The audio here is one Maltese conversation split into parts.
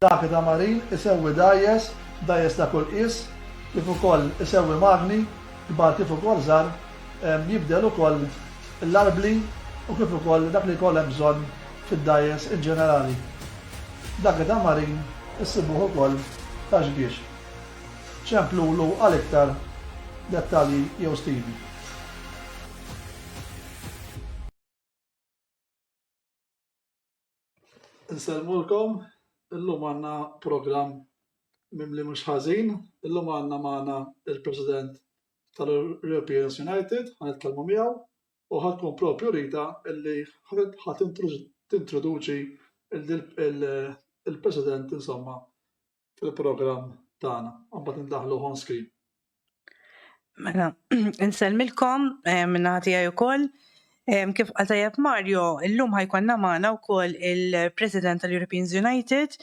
dak ta' Marin isewwi dajes ta' kull qis, kif ukoll isewwi magni, kbar kif ukoll żgħar, jibdel ukoll l-arbli u kif ukoll dak li jkoll hemm bżonn fid-dajes in ġenerali. Dak ta' Marin issibuh ukoll ta' xbiex. ċemplulu għal iktar dettalji jew stili. Nselmulkom, illum għandna programm mimli mhux ħażin, illum għandna magħna il-President tal-European United, ħanitkellmu miegħu, u ħadkun propju Rita illi ħadd tintroduċi il-President insomma fil-programm tagħna, mbagħad indaħlu on screen. Mela, nselmilkom minna tiegħi wkoll. Kif qal tajjeb Mario, illum ħajkonna magħna wkoll il-President tal-Europeans United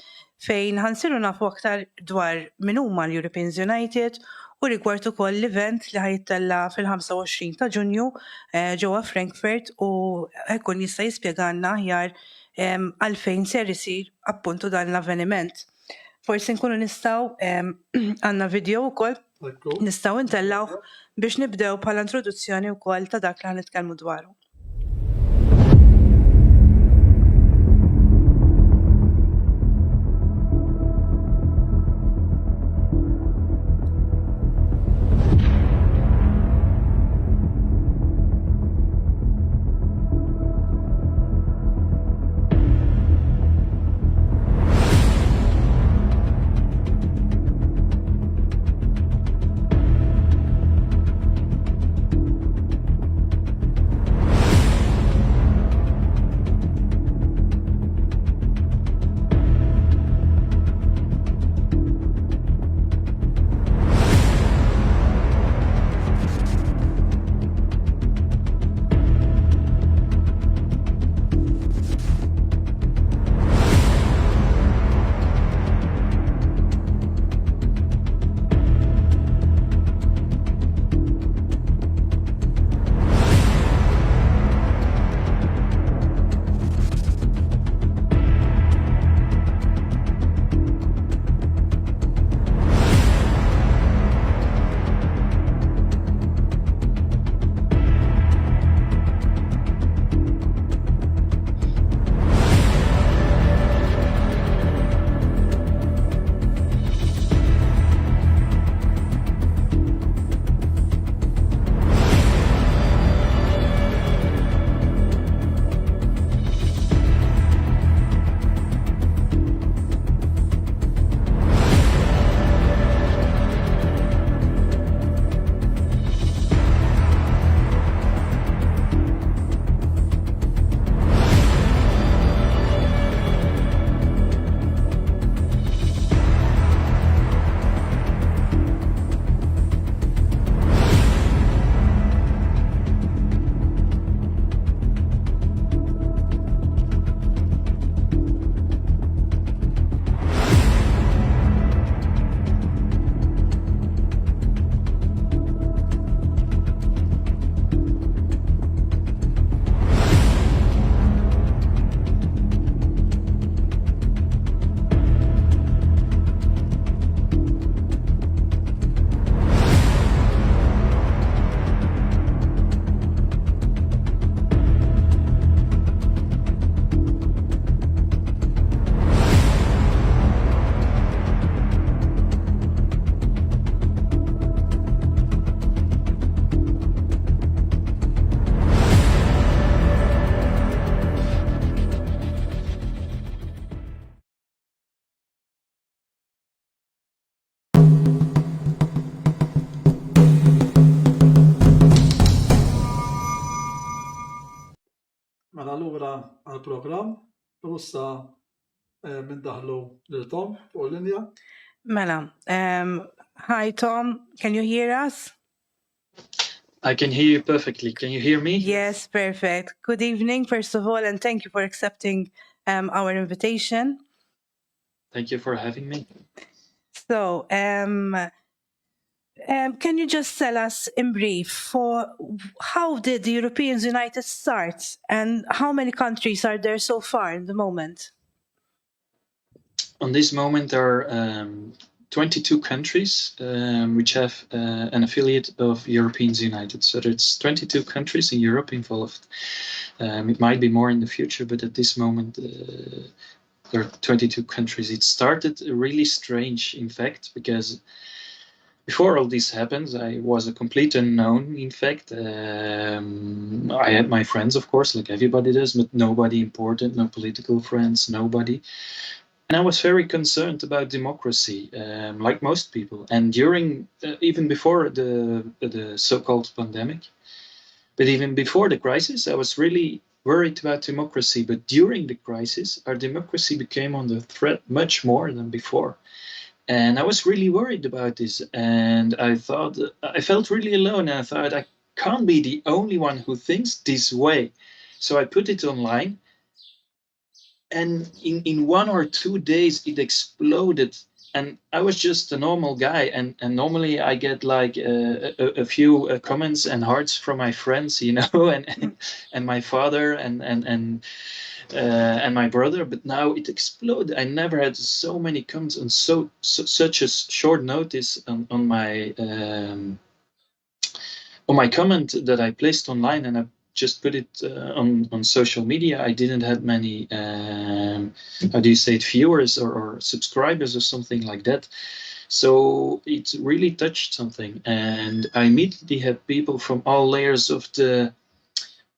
fejn ħansiru nafu aktar dwar min huma l-Europeans United u rigward ukoll l-event li ħajtella fil-25 ta' Ġunju ġewwa Frankfurt u ħekun jista' jispjegalna aħjar għalfejn ser isir appuntu dan l-avveniment. Forsi nkunu nistgħu għandna video wkoll nistgħu ntellgħu biex nibdew bħala introduzzjoni wkoll ta' dak li ħanitkellmu dwaru. Mela allura għall-programm u issa mindaħlu lil Tom fuq l-linja. Mela, hi Tom, can you hear us? I can hear you perfectly. Can you hear me? Yes, perfect. Good evening, first of all, and thank you for accepting our invitation. Thank you for having me. So, can you just tell us in brief for how did the Europeans United start and how many countries are there so far in the moment? on this moment there are 22 countries which have an affiliate of Europeans United. So there's 22 countries in Europe involved. It might be more in the future, but at this moment there are 22 countries. It started really strange, in fact, because before all this happens, I was a complete unknown, in fact. I had my friends, of course, like everybody does, but nobody important, no political friends, nobody. And I was very concerned about democracy, like most people. And during, even before the so-called pandemic, but even before the crisis, I was really worried about democracy. But during the crisis, our democracy became under threat much more than before. And I was really worried about this. And I thought, I felt really alone. And I thought, I can't be the only one who thinks this way. So I put it online. And in 1 or 2 days, it exploded. And I was just a normal guy. And normally I get like a few comments and hearts from my friends, you know, and my father and my brother, but now it exploded. I never had so many comments on such a short notice on my comment that I placed online, and I just put it on social media. I didn't have many how do you say it, viewers or subscribers or something like that. So it really touched something, and I immediately had people from all layers of the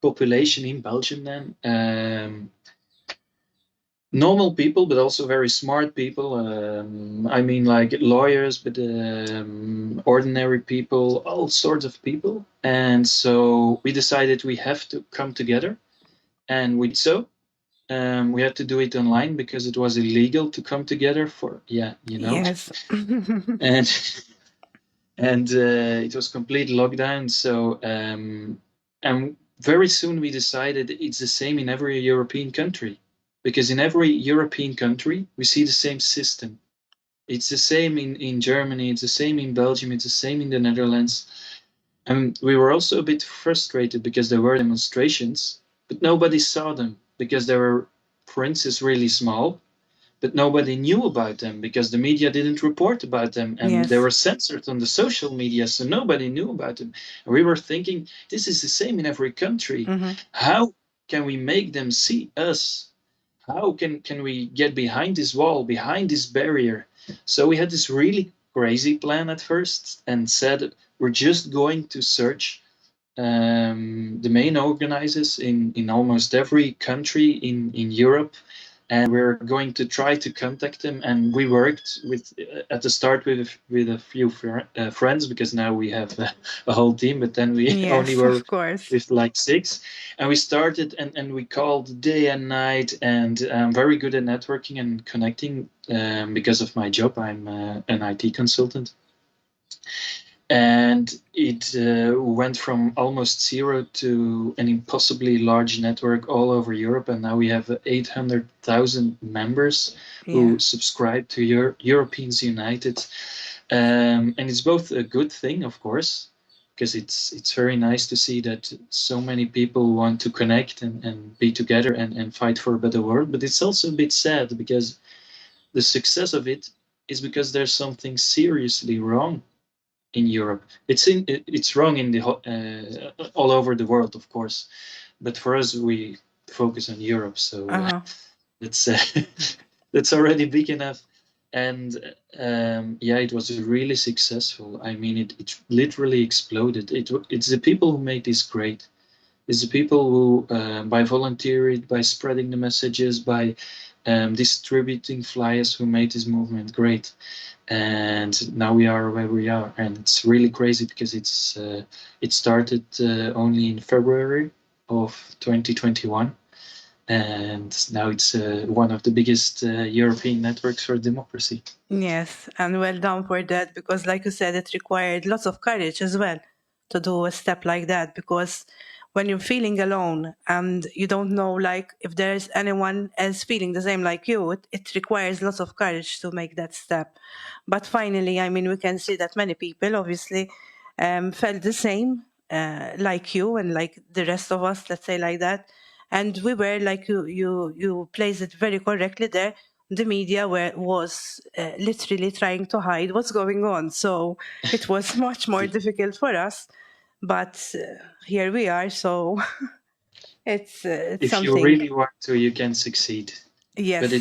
population in Belgium then. Normal people, but also very smart people. I mean, like lawyers, but ordinary people, all sorts of people. And so we decided we have to come together, and we did so. We had to do it online because it was illegal to come together for, you know. Yes. and it was complete lockdown. So and very soon we decided it's the same in every European country. Because in every European country, we see the same system. It's the same in Germany, it's the same in Belgium, it's the same in the Netherlands. And we were also a bit frustrated because there were demonstrations, but nobody saw them because they were, for instance, really small, but nobody knew about them because the media didn't report about them, and Yes. they were censored on the social media, so nobody knew about them. And we were thinking, this is the same in every country. How can we make them see us? How can we get behind this wall, behind this barrier? So we had this really crazy plan at first and said, we're just going to search the main organizers in almost every country in Europe, and we're going to try to contact them. And we worked with at the start with a few friends, because now we have a whole team, but then we Yes, only were of course. with like 6, and we started and we called day and night, and I'm very good at networking and connecting because of my job. I'm an IT consultant. And it went from almost 0 to an impossibly large network all over Europe. And now we have 800,000 members who subscribe to Europeans United. And it's both a good thing, of course, because it's very nice to see that so many people want to connect and be together and fight for a better world. But it's also a bit sad because the success of it is because there's something seriously wrong in Europe. It's wrong in the all over the world, of course, but for us we focus on Europe, so that's that's already big enough. And it was really successful. I mean, it literally exploded. It's the people who made this great. It's the people who, by volunteering, by spreading the messages, by distributing flyers, who made this movement great. And now we are where we are, and it's really crazy because it started only in February of 2021, and now it's one of the biggest European networks for democracy. Yes, and well done for that, because like you said, it required lots of courage as well to do a step like that, because when you're feeling alone and you don't know like if there's anyone else feeling the same like you, it requires lots of courage to make that step. But finally, I mean, we can see that many people obviously felt the same like you and like the rest of us, let's say like that. And we were, like you placed it very correctly there, the media was literally trying to hide what's going on. So it was much more difficult for us. But here we are. So it's If something. you really want to, you can succeed. Yes. But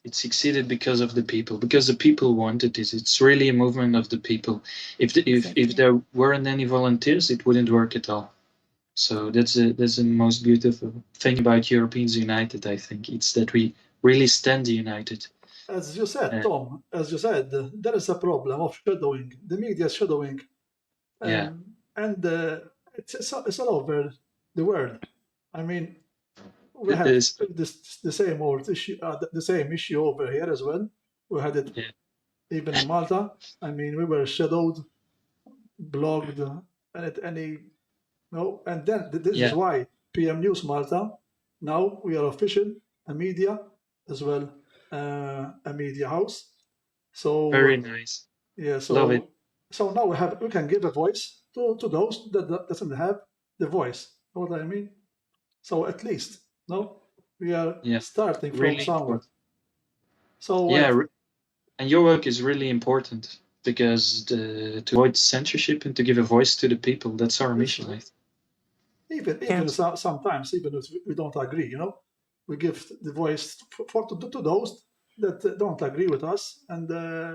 it succeeded because of the people, because the people wanted it. It's really a movement of the people. If there weren't any volunteers, it wouldn't work at all. So that's the most beautiful thing about Europeans United, I think. It's that we really stand united. As you said, Tom, as you said, there is a problem of shadowing. The media is shadowing. And it's all over the world. I mean, we have the same old issue, the same issue over here as well. We had it even in Malta. I mean, we were shadowed, blogged, and then this is why PM News Malta, now we are official, a media as well, a media house. So very nice. Yeah, so love it. So now we can give a voice to those that doesn't have the voice. Know what I mean? So at least we are starting from really somewhere. So and your work is really important because to avoid censorship and to give a voice to the people, that's our mission. I think. Even sometimes, even if we don't agree, we give the voice to those that don't agree with us, and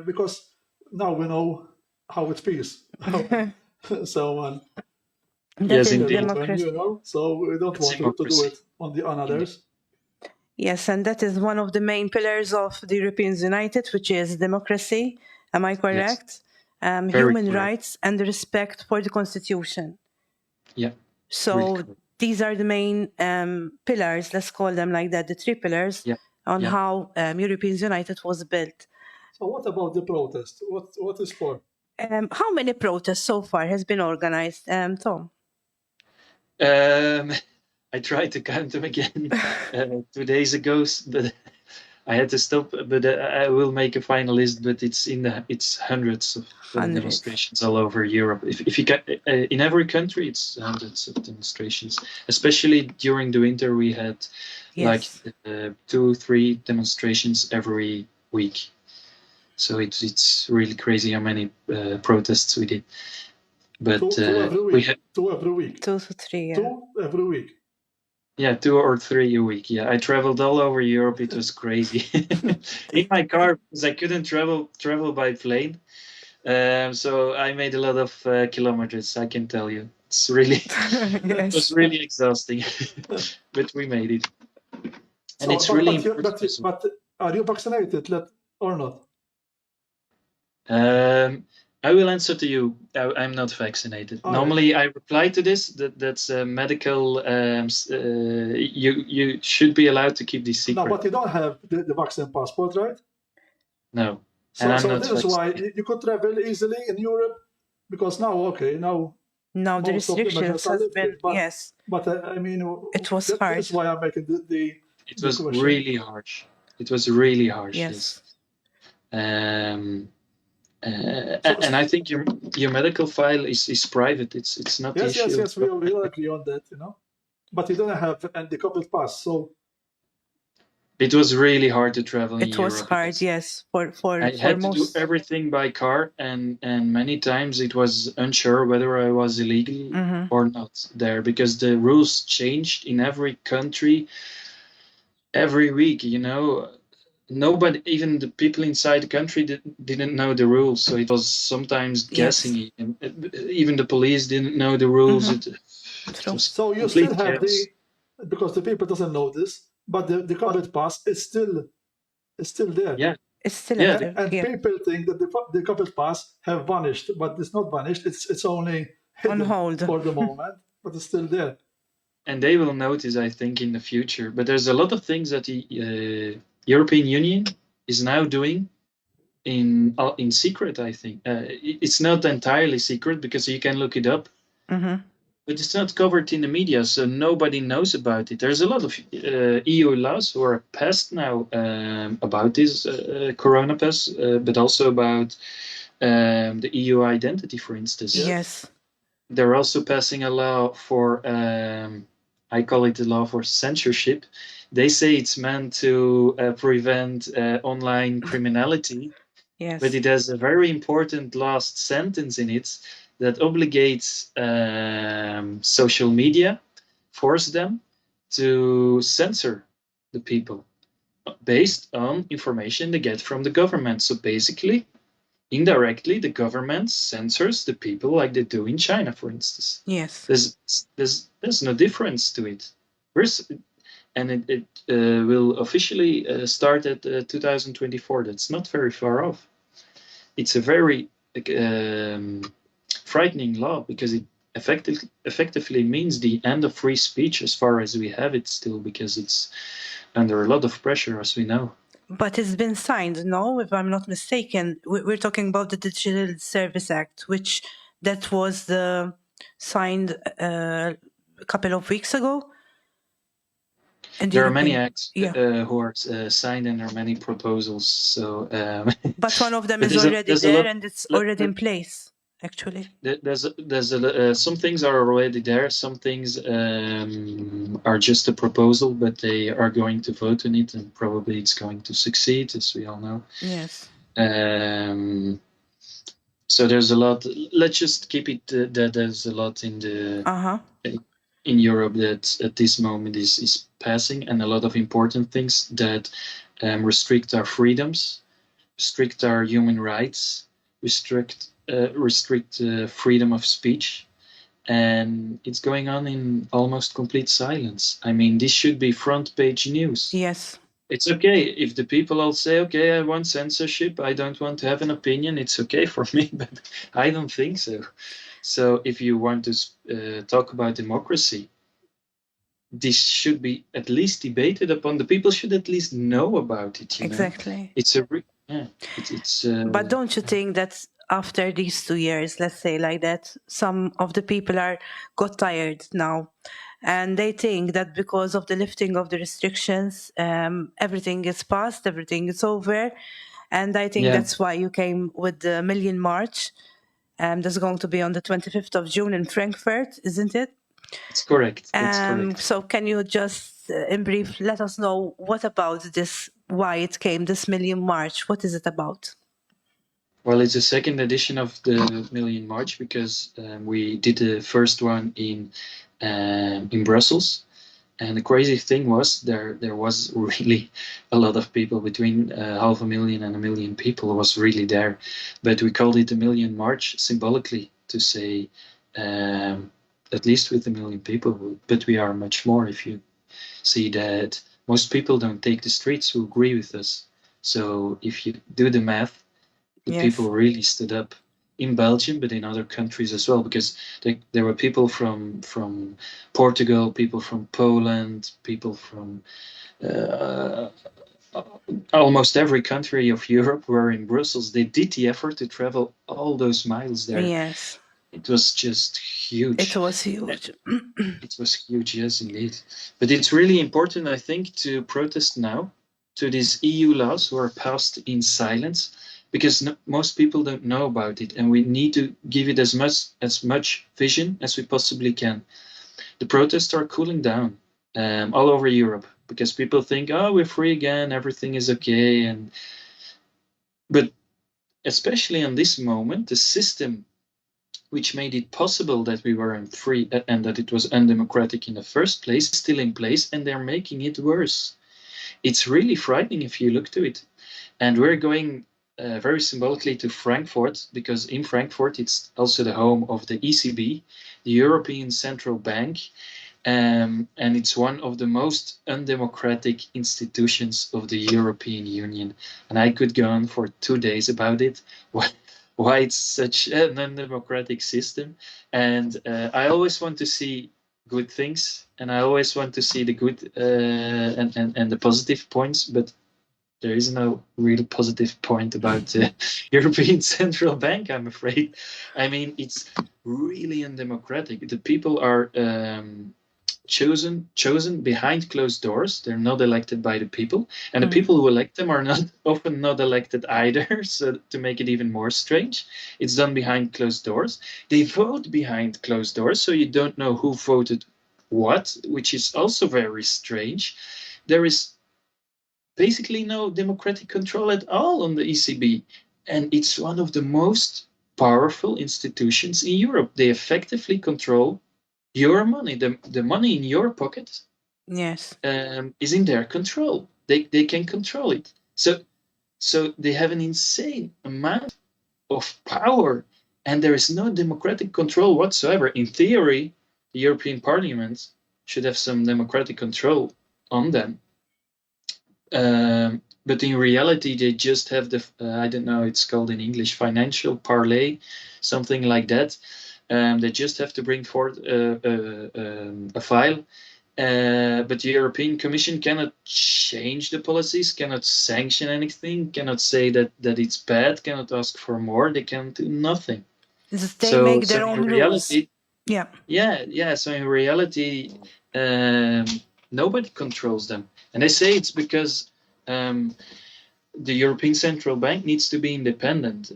because now we know how it feels. So yes, indeed. So we don't want to do it on others. Yes, and that is one of the main pillars of the Europeans United, which is democracy. Am I correct? Yes. Human rights and the respect for the Constitution. Yeah. So really these are the main pillars, let's call them like that, the 3 pillars on how Europeans United was built. So what about the protest? What is for? How many protests so far has been organized, Tom? I tried to count them again 2 days ago, but I had to stop. But I will make a final list. But it's hundreds of demonstrations all over Europe. If you in every country, it's hundreds of demonstrations. Especially during the winter, we had like 2-3 demonstrations every week. So it's really crazy how many protests we did. But we had 2 every week. 2 to 3. 2 every week. Yeah, 2 or 3 a week. Yeah, I traveled all over Europe. It was crazy in my car because I couldn't travel by plane. So I made a lot of kilometers. I can tell you, it's really it was really exhausting, but we made it. And it's really important. But are you vaccinated or not? I will answer to you. I'm not vaccinated. Normally, I reply to this. That's a medical. You should be allowed to keep this secret. No, but you don't have the vaccine passport, right? No. So this is why you could travel easily in Europe, because now the restrictions has been But I mean, it was hard. That's why I'm making the It was really harsh. It was really harsh. Yes. And I think your medical file is private. It's not the issue. Yes, we agree on that, But you don't have the COVID pass, so. It was really hard to travel in Europe. It was hard, yes. I had to do everything by car, and many times it was unsure whether I was illegal or not there, because the rules changed in every country every week, Nobody, even the people inside the country, didn't know the rules, so it was sometimes guessing. Even the police didn't know the rules. So you still have because the people doesn't know this, but the COVID pass is still there. Yeah, it's still there. And people think that the COVID pass have vanished, but it's not vanished. It's only on hold for the moment, but it's still there. And they will notice, I think, in the future. But there's a lot of things that the European Union is now doing in secret, I think. It's not entirely secret because you can look it up, but it's not covered in the media, so nobody knows about it. There's a lot of EU laws who are passed now about this Corona Pass, but also about the EU identity, for instance. Yes. They're also passing a law for I call it the law for censorship. They say it's meant to prevent online criminality, Yes. but it has a very important last sentence in it that obligates social media, force them to censor the people based on information they get from the government. So basically, indirectly, the government censors the people like they do in China, for instance. Yes. There's no difference to it. It will officially start at 2024. That's not very far off. It's a very frightening law because it effectively means the end of free speech as far as we have it still, because it's under a lot of pressure, as we know. But it's been signed, no? If I'm not mistaken, we're talking about the Digital Service Act, which that was signed a couple of weeks ago. And there are many acts who are signed, and there are many proposals. So, but one of them is already there, and it's already in place. Actually, there's some things are already there. Some things are just a proposal, but they are going to vote on it, and probably it's going to succeed, as we all know. Yes. So there's a lot. Let's just keep it that there's a lot in the in Europe that at this moment is passing, and a lot of important things that restrict our freedoms, restrict our human rights, restrict freedom of speech, and it's going on in almost complete silence. I mean, this should be front page news. Yes. It's okay if the people all say, okay, I want censorship, I don't want to have an opinion, it's okay for me, but I don't think so. So if you want to talk about democracy, this should be at least debated upon. The people should at least know about it. Exactly. It's but don't you think that after these 2 years, let's say like that, some of the people got tired now, and they think that because of the lifting of the restrictions, everything is past, everything is over, and I think that's why you came with the Million March. That's going to be on the 25th of June in Frankfurt, isn't it? It's correct. It's correct. So can you just, in brief, let us know what about this, why it came, this Million March? What is it about? Well, it's a second edition of the Million March because we did the first one in Brussels. And the crazy thing was there was really a lot of people, between 500,000 and 1 million people was really there. But we called it the Million March symbolically to say, at least with 1 million people, but we are much more if you see that most people don't take the streets who agree with us. So if you do the math, the people really stood up in Belgium, but in other countries as well, because there were people from Portugal, people from Poland, people from almost every country of Europe were in Brussels. They did the effort to travel all those miles there. Yes. It was just huge. It was huge. It was huge, yes, indeed. But it's really important, I think, to protest now to these EU laws who are passed in silence, because most people don't know about it, and we need to give it as much vision as we possibly can. The protests are cooling down all over Europe because people think, oh, we're free again, everything is okay. But especially in this moment, the system which made it possible that we weren't free and that it was undemocratic in the first place is still in place, and they're making it worse. It's really frightening if you look to it. And we're going very symbolically to Frankfurt, because in Frankfurt it's also the home of the ECB, the European Central Bank, and it's one of the most undemocratic institutions of the European Union. And I could go on for 2 days about it, why it's such an undemocratic system. And I always want to see good things, and I always want to see the good and the positive points, but there is no real positive point about the European Central Bank, I'm afraid. I mean, it's really undemocratic. The people are chosen behind closed doors. They're not elected by the people, and the people who elect them are often not elected either. So to make it even more strange, it's done behind closed doors. They vote behind closed doors, so you don't know who voted what, which is also very strange, there is basically no democratic control at all on the ECB. And it's one of the most powerful institutions in Europe. They effectively control your money. The money in your pocket Yes. is in their control. They can control it. So they have an insane amount of power, and there is no democratic control whatsoever. In theory, the European Parliament should have some democratic control on them. But in reality, they just have the, I don't know, it's called in English, financial parlay, something like that. They just have to bring forth a file. But the European Commission cannot change the policies, cannot sanction anything, cannot say that it's bad, cannot ask for more. They can do nothing. They make their own rules. Yeah. So in reality, nobody controls them. And they say it's because the European Central Bank needs to be independent.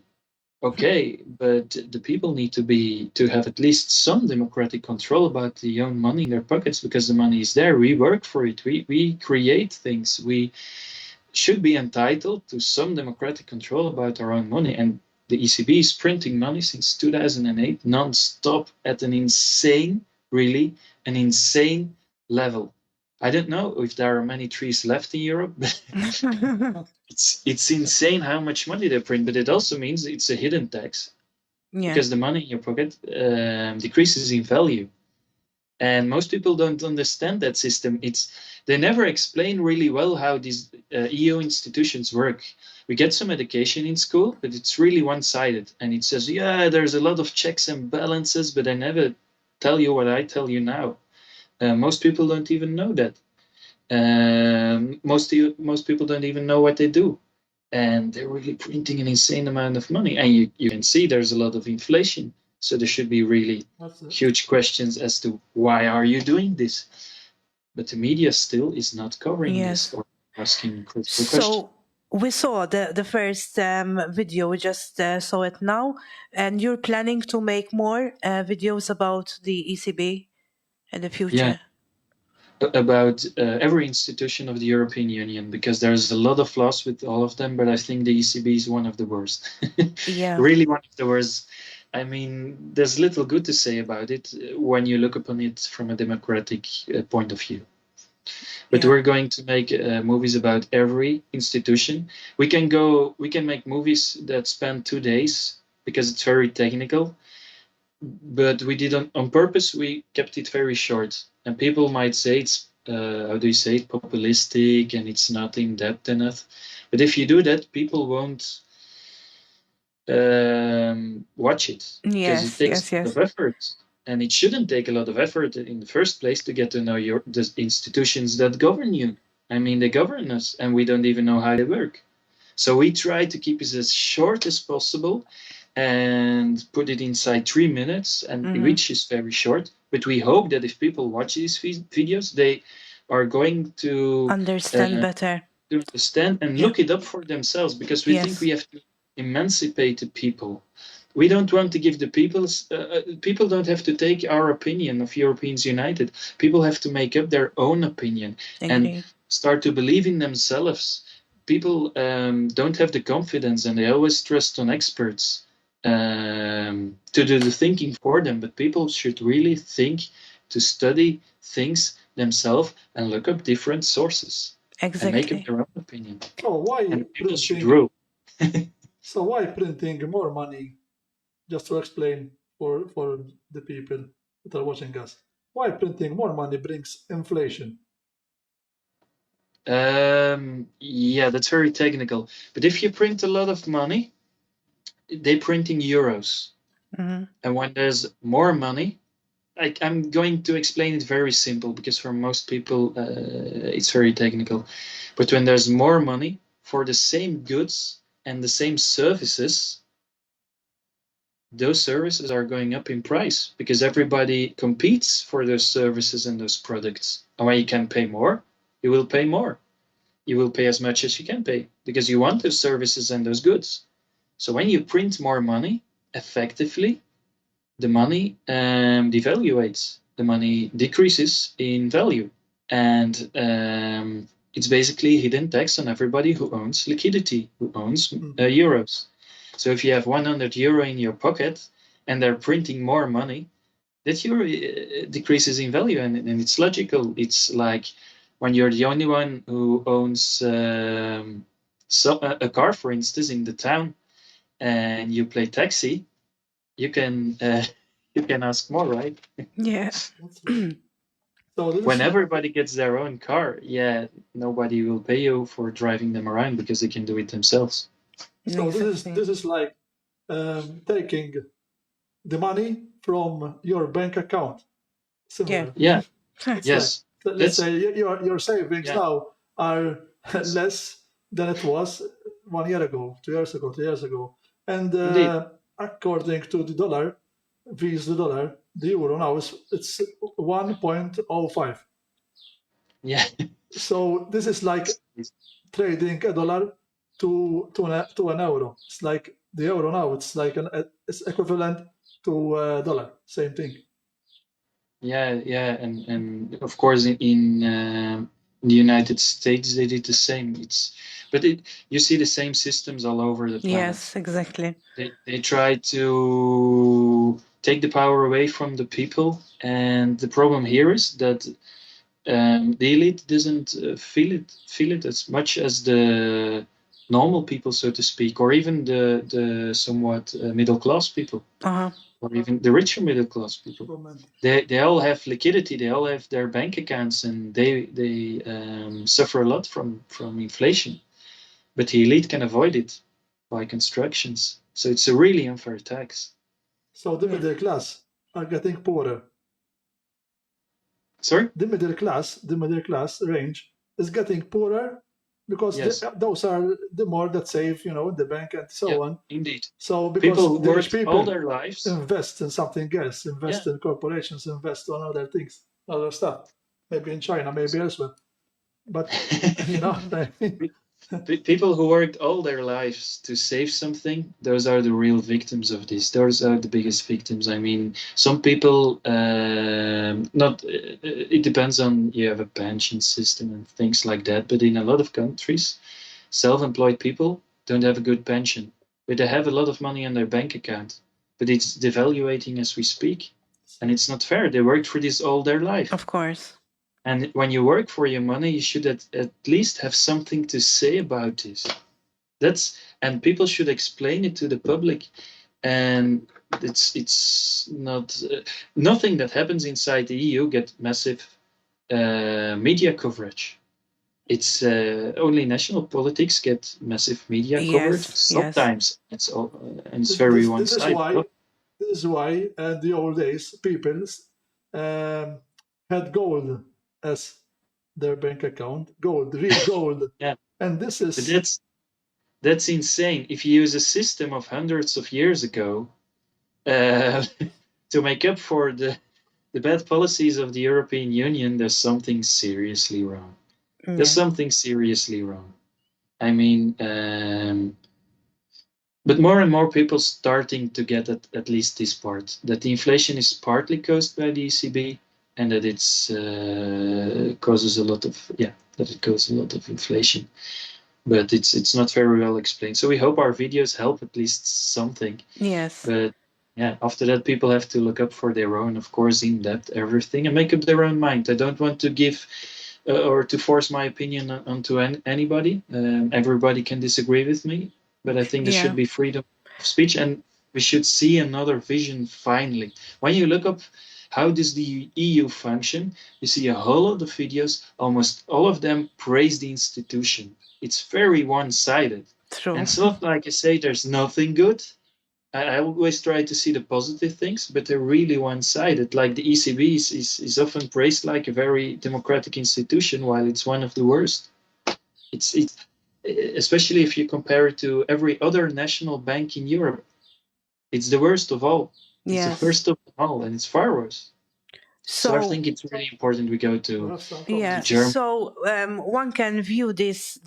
Okay, but the people need to have at least some democratic control about the own money in their pockets, because the money is there. We work for it. We create things. We should be entitled to some democratic control about our own money. And the ECB is printing money since 2008 non-stop at an insane level. I don't know if there are many trees left in Europe, but it's insane how much money they print. But it also means it's a hidden tax, because the money in your pocket decreases in value. And most people don't understand that system. They never explain really well how these EU institutions work. We get some education in school, but it's really one-sided. And it says, yeah, there's a lot of checks and balances, but they never tell you what I tell you now. Most people don't even know that. Most people don't even know what they do. And they're really printing an insane amount of money. And you can see there's a lot of inflation. So there should be really huge questions as to why are you doing this? But the media still is not covering this or asking critical questions. So we saw the first video, we just saw it now, and you're planning to make more videos about the ECB in the future? Yeah, about every institution of the European Union, because there's a lot of flaws with all of them, but I think the ECB is one of the worst. Really one of the worst. I mean, there's little good to say about it when you look upon it from a democratic point of view. But we're going to make movies about every institution. We can make movies that span 2 days because it's very technical. But we did on purpose. We kept it very short, and people might say it's how do you say it, populistic, and it's not in depth enough. But if you do that, people won't watch it, because it takes a lot of effort, and it shouldn't take a lot of effort in the first place to get to know the institutions that govern you. I mean, they govern us, and we don't even know how they work. So we try to keep it as short as possible and put it inside 3 minutes, and which is very short. But we hope that if people watch these videos, they are going to understand better, to understand and look it up for themselves, because we think we have to emancipate the people. We don't want to give the people don't have to take our opinion of Europeans United. People have to make up their own opinion and start to believe in themselves. People don't have the confidence, and they always trust on experts to do the thinking for them. But people should really think, to study things themselves and look up different sources and make up their own opinion. So why people should rule? So why printing more money? Just to explain for the people that are watching us, why printing more money brings inflation? Yeah, that's very technical. But if you print a lot of money, they print in euros. And when there's more money, I'm going to explain it very simple, because for most people it's very technical. But when there's more money for the same goods and the same services, those services are going up in price, because everybody competes for those services and those products. And when you can pay more, you will pay more. You will pay as much as you can pay, because you want those services and those goods. So when you print more money, effectively, the money devaluates. the money decreases in value. And it's basically hidden tax on everybody who owns liquidity, who owns euros. So if you have 100 euro in your pocket and they're printing more money, that euro decreases in value, and it's logical. It's like when you're the only one who owns a car, for instance, in the town, and you play taxi, you can ask more, right? Yeah. So when everybody gets their own car, nobody will pay you for driving them around because they can do it themselves. So Exactly. this is like taking the money from your bank account. Similar. Yeah. It's Yes. like, let's say your savings now are less than it was 1 year ago, 2 years ago, 3 years ago. And according to the dollar, the dollar, the euro now it's 1.05. Yeah. So this is like trading a dollar to an euro. It's like the euro now. It's like it's equivalent to a dollar. Same thing. Yeah, and of course in the United States they did the same. You see the same systems all over the planet. Yes, exactly. They try to take the power away from the people, and the problem here is that the elite doesn't feel it as much as the normal people, so to speak, or even the somewhat middle class people, or even the richer middle class people. They all have liquidity. They all have their bank accounts, and they suffer a lot from inflation. But the elite can avoid it by constructions. So it's a really unfair tax. So the middle class are getting poorer. Sorry? The middle class range is getting poorer because those are the more that save, in the bank and so on. Indeed. So because people who work people all their lives invest in something else, invest in corporations, invest on other things, other stuff. Maybe in China, maybe elsewhere. But people who worked all their lives to save something, those are the real victims of this. Those are the biggest victims. I mean, some people it depends on, you have a pension system and things like that, but in a lot of countries, self-employed people don't have a good pension, but they have a lot of money on their bank account, but it's devaluating as we speak, and it's not fair. They worked for this all their life. Of course. And when you work for your money, you should at least have something to say about this. And people should explain it to the public. And it's not nothing that happens inside the EU get massive media coverage. It's only national politics get massive media coverage. Sometimes it's all, and it's very one-sided. This is why in the old days people had gold as their bank account, real gold. And this is... But that's insane. If you use a system of hundreds of years ago to make up for the bad policies of the European Union, there's something seriously wrong. There's something seriously wrong. I mean, but more and more people starting to get at least this part, that the inflation is partly caused by the ECB, and that it's causes a lot of inflation, but it's not very well explained. So we hope our videos help at least something. Yes. But after that, people have to look up for their own, of course, in depth everything, and make up their own mind. I don't want to give or to force my opinion onto anybody. Everybody can disagree with me, but I think there should be freedom of speech, and we should see another vision finally. When you look up how does the EU function, you see a whole lot of videos, almost all of them praise the institution. It's very one-sided. True. And it's not like you say there's nothing good. I always try to see the positive things, but they're really one-sided. Like the ECB is often praised like a very democratic institution, while it's one of the worst. It's especially if you compare it to every other national bank in Europe. It's the worst of all. It's the first of all, and it's far worse. So I think it's really important we go to Germany. So one can view these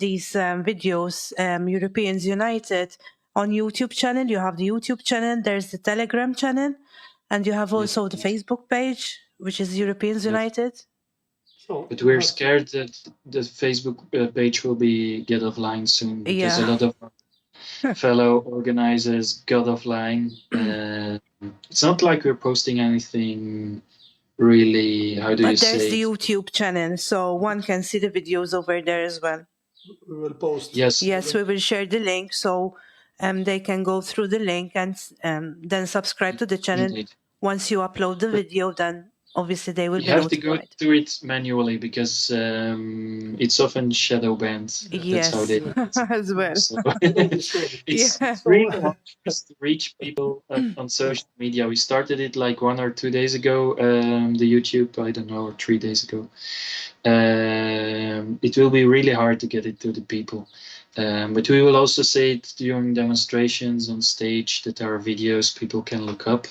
videos, Europeans United, on YouTube channel. You have the YouTube channel, there's the Telegram channel, and you have also the Facebook page, which is Europeans Yes. United. So, But we're scared that the Facebook page will be get offline soon because a Yeah. lot of fellow organizers got offline. It's not like we're posting anything really, how do you But there's say the it? YouTube channel, so one can see the videos over there as well. we will post. Yes. Yes, we will share the link, so they can go through the link and then subscribe to the channel. Indeed. Once you upload the video, then obviously they will You be have to go notified. to it manually because it's often shadow banned. That's how Yes, they as well. So it's Yeah. really hard for us to reach people on social media. We started it like 1 or 2 days ago, the YouTube, I don't know, or 3 days ago. It will be really hard to get it to the people. But we will also say it during demonstrations on stage that our videos people can look up.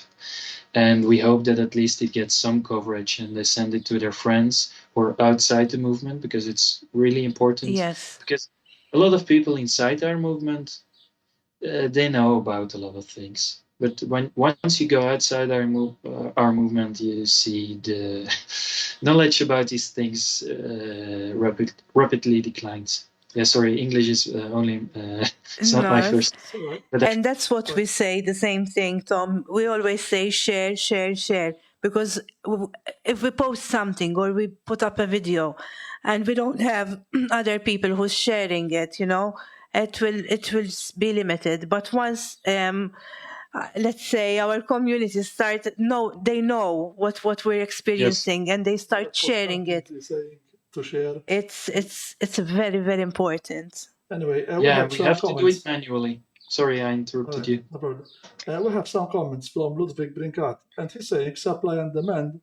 And we hope that at least it gets some coverage and they send it to their friends or outside the movement because it's really important. Yes. Because a lot of people inside our movement, they know about a lot of things. But once you go outside our movement, you see the knowledge about these things rapidly declines. Yeah, sorry, English is only it's not my No, first. But And that's what we say, the same thing, Tom. We always say share, share, share. Because if we post something or we put up a video and we don't have other people who's sharing it, it will be limited. But once let's say our community they know what we're experiencing and they start sharing it. Saying to share. It's very, very important. Anyway, we yeah, have we some have comments. to do it manually. Sorry, I interrupted you. No problem. We have some comments from Ludwig Brinkat, and he's saying supply and demand,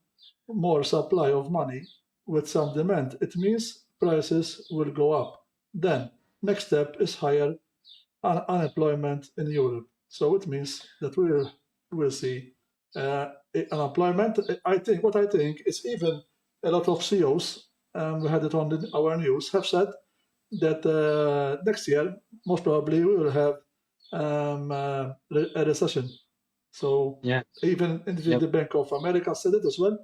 more supply of money with some demand. It means prices will go up. Then, next step is higher unemployment in Europe. So it means that we'll see unemployment. I think is even a lot of CEOs, we had it on our news, have said that next year, most probably, we will have a recession. So Yeah. even the Bank of America said it as well.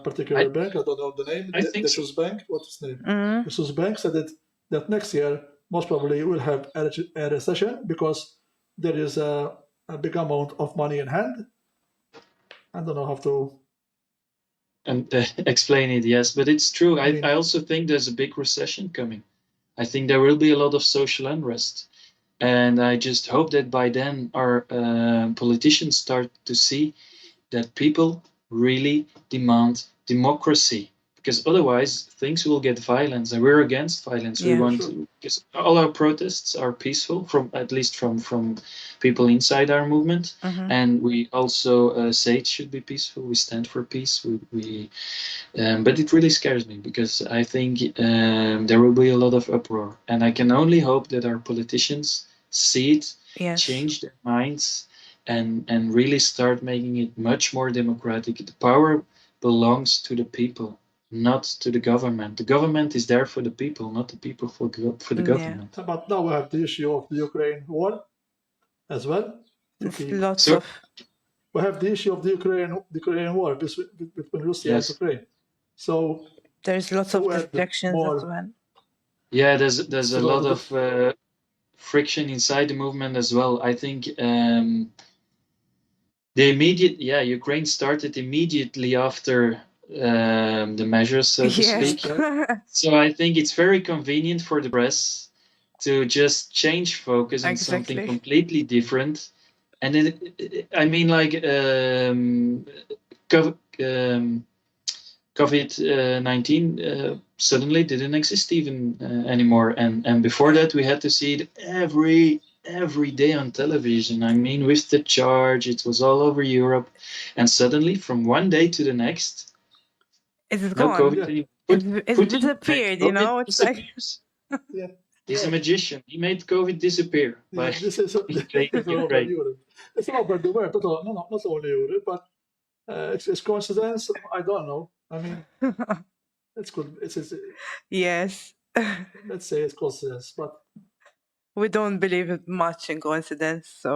Particular bank, I don't know the name. I think the so. Swiss bank. What's its name? Mhm. The Swiss bank said that next year most probably we'll have a recession because there is a big amount of money in hand. I don't know how to. And explain it, yes, but it's true. I mean- I also think there's a big recession coming. I think there will be a lot of social unrest. And I just hope that by then our politicians start to see that people really demand democracy. Because otherwise things will get violent, and we're against violence. We Yeah. want Sure. to, because all our protests are peaceful, at least from people inside our movement. Mhm. And we also say it should be peaceful. We stand for peace. But it really scares me because I think there will be a lot of uproar, and I can only hope that our politicians see it, Yes. change their minds, and really start making it much more democratic. The power belongs to the people, not to the government. The government is there for the people, not the people for the Yeah. government. But now we have the issue of the Ukraine war as well. Lots So- of We have the issue of the Ukrainian war between Russia Yes. and Ukraine. So there's lots of Who had distractions more- as well. Yeah, there's a So lot of friction inside the movement as well. I think Ukraine started immediately after the measures, so to Yes. speak. So I think it's very convenient for the press to just change focus on something Exactly. completely different. And I mean, like COVID-19 suddenly didn't exist even anymore, and before that we had to see it every day on television. I mean, with the charge, it was all over Europe, and suddenly from one day to the next, It's no gone. COVID Yeah. anymore. It's Putin disappeared, made you know. COVID It's like disappears. Yeah. He's a magician. He made COVID disappear. Yeah, by this is invading all over Ukraine. Europe. It's all over the world, not only Europe, but it's coincidence. I don't know. I mean, it's good. It's yes. let's say it's coincidence, but We don't believe much in coincidence, so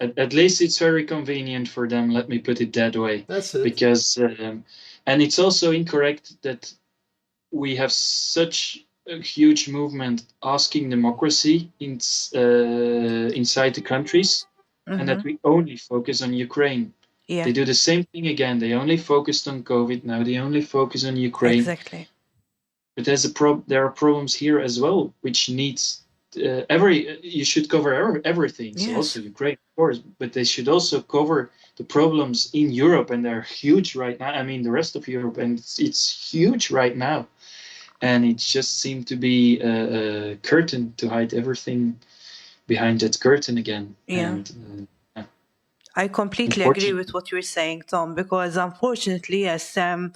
at least it's very convenient for them. Let me put it that way. That's it. Because and it's also incorrect that we have such a huge movement asking democracy inside the countries, and that we only focus on Ukraine. Yeah, They do the same thing again. They only focused on COVID. Now they only focus on Ukraine. exactly. But there are problems here as well, which needs you should cover everything. So Yes. also Ukraine, of course, but they should also cover the problems in Europe, and they're huge right now. I mean, the rest of Europe, and it's huge right now. And it just seemed to be a curtain to hide everything behind that curtain again. Yeah. And, I completely agree with what you're saying, Tom, because unfortunately, yes, and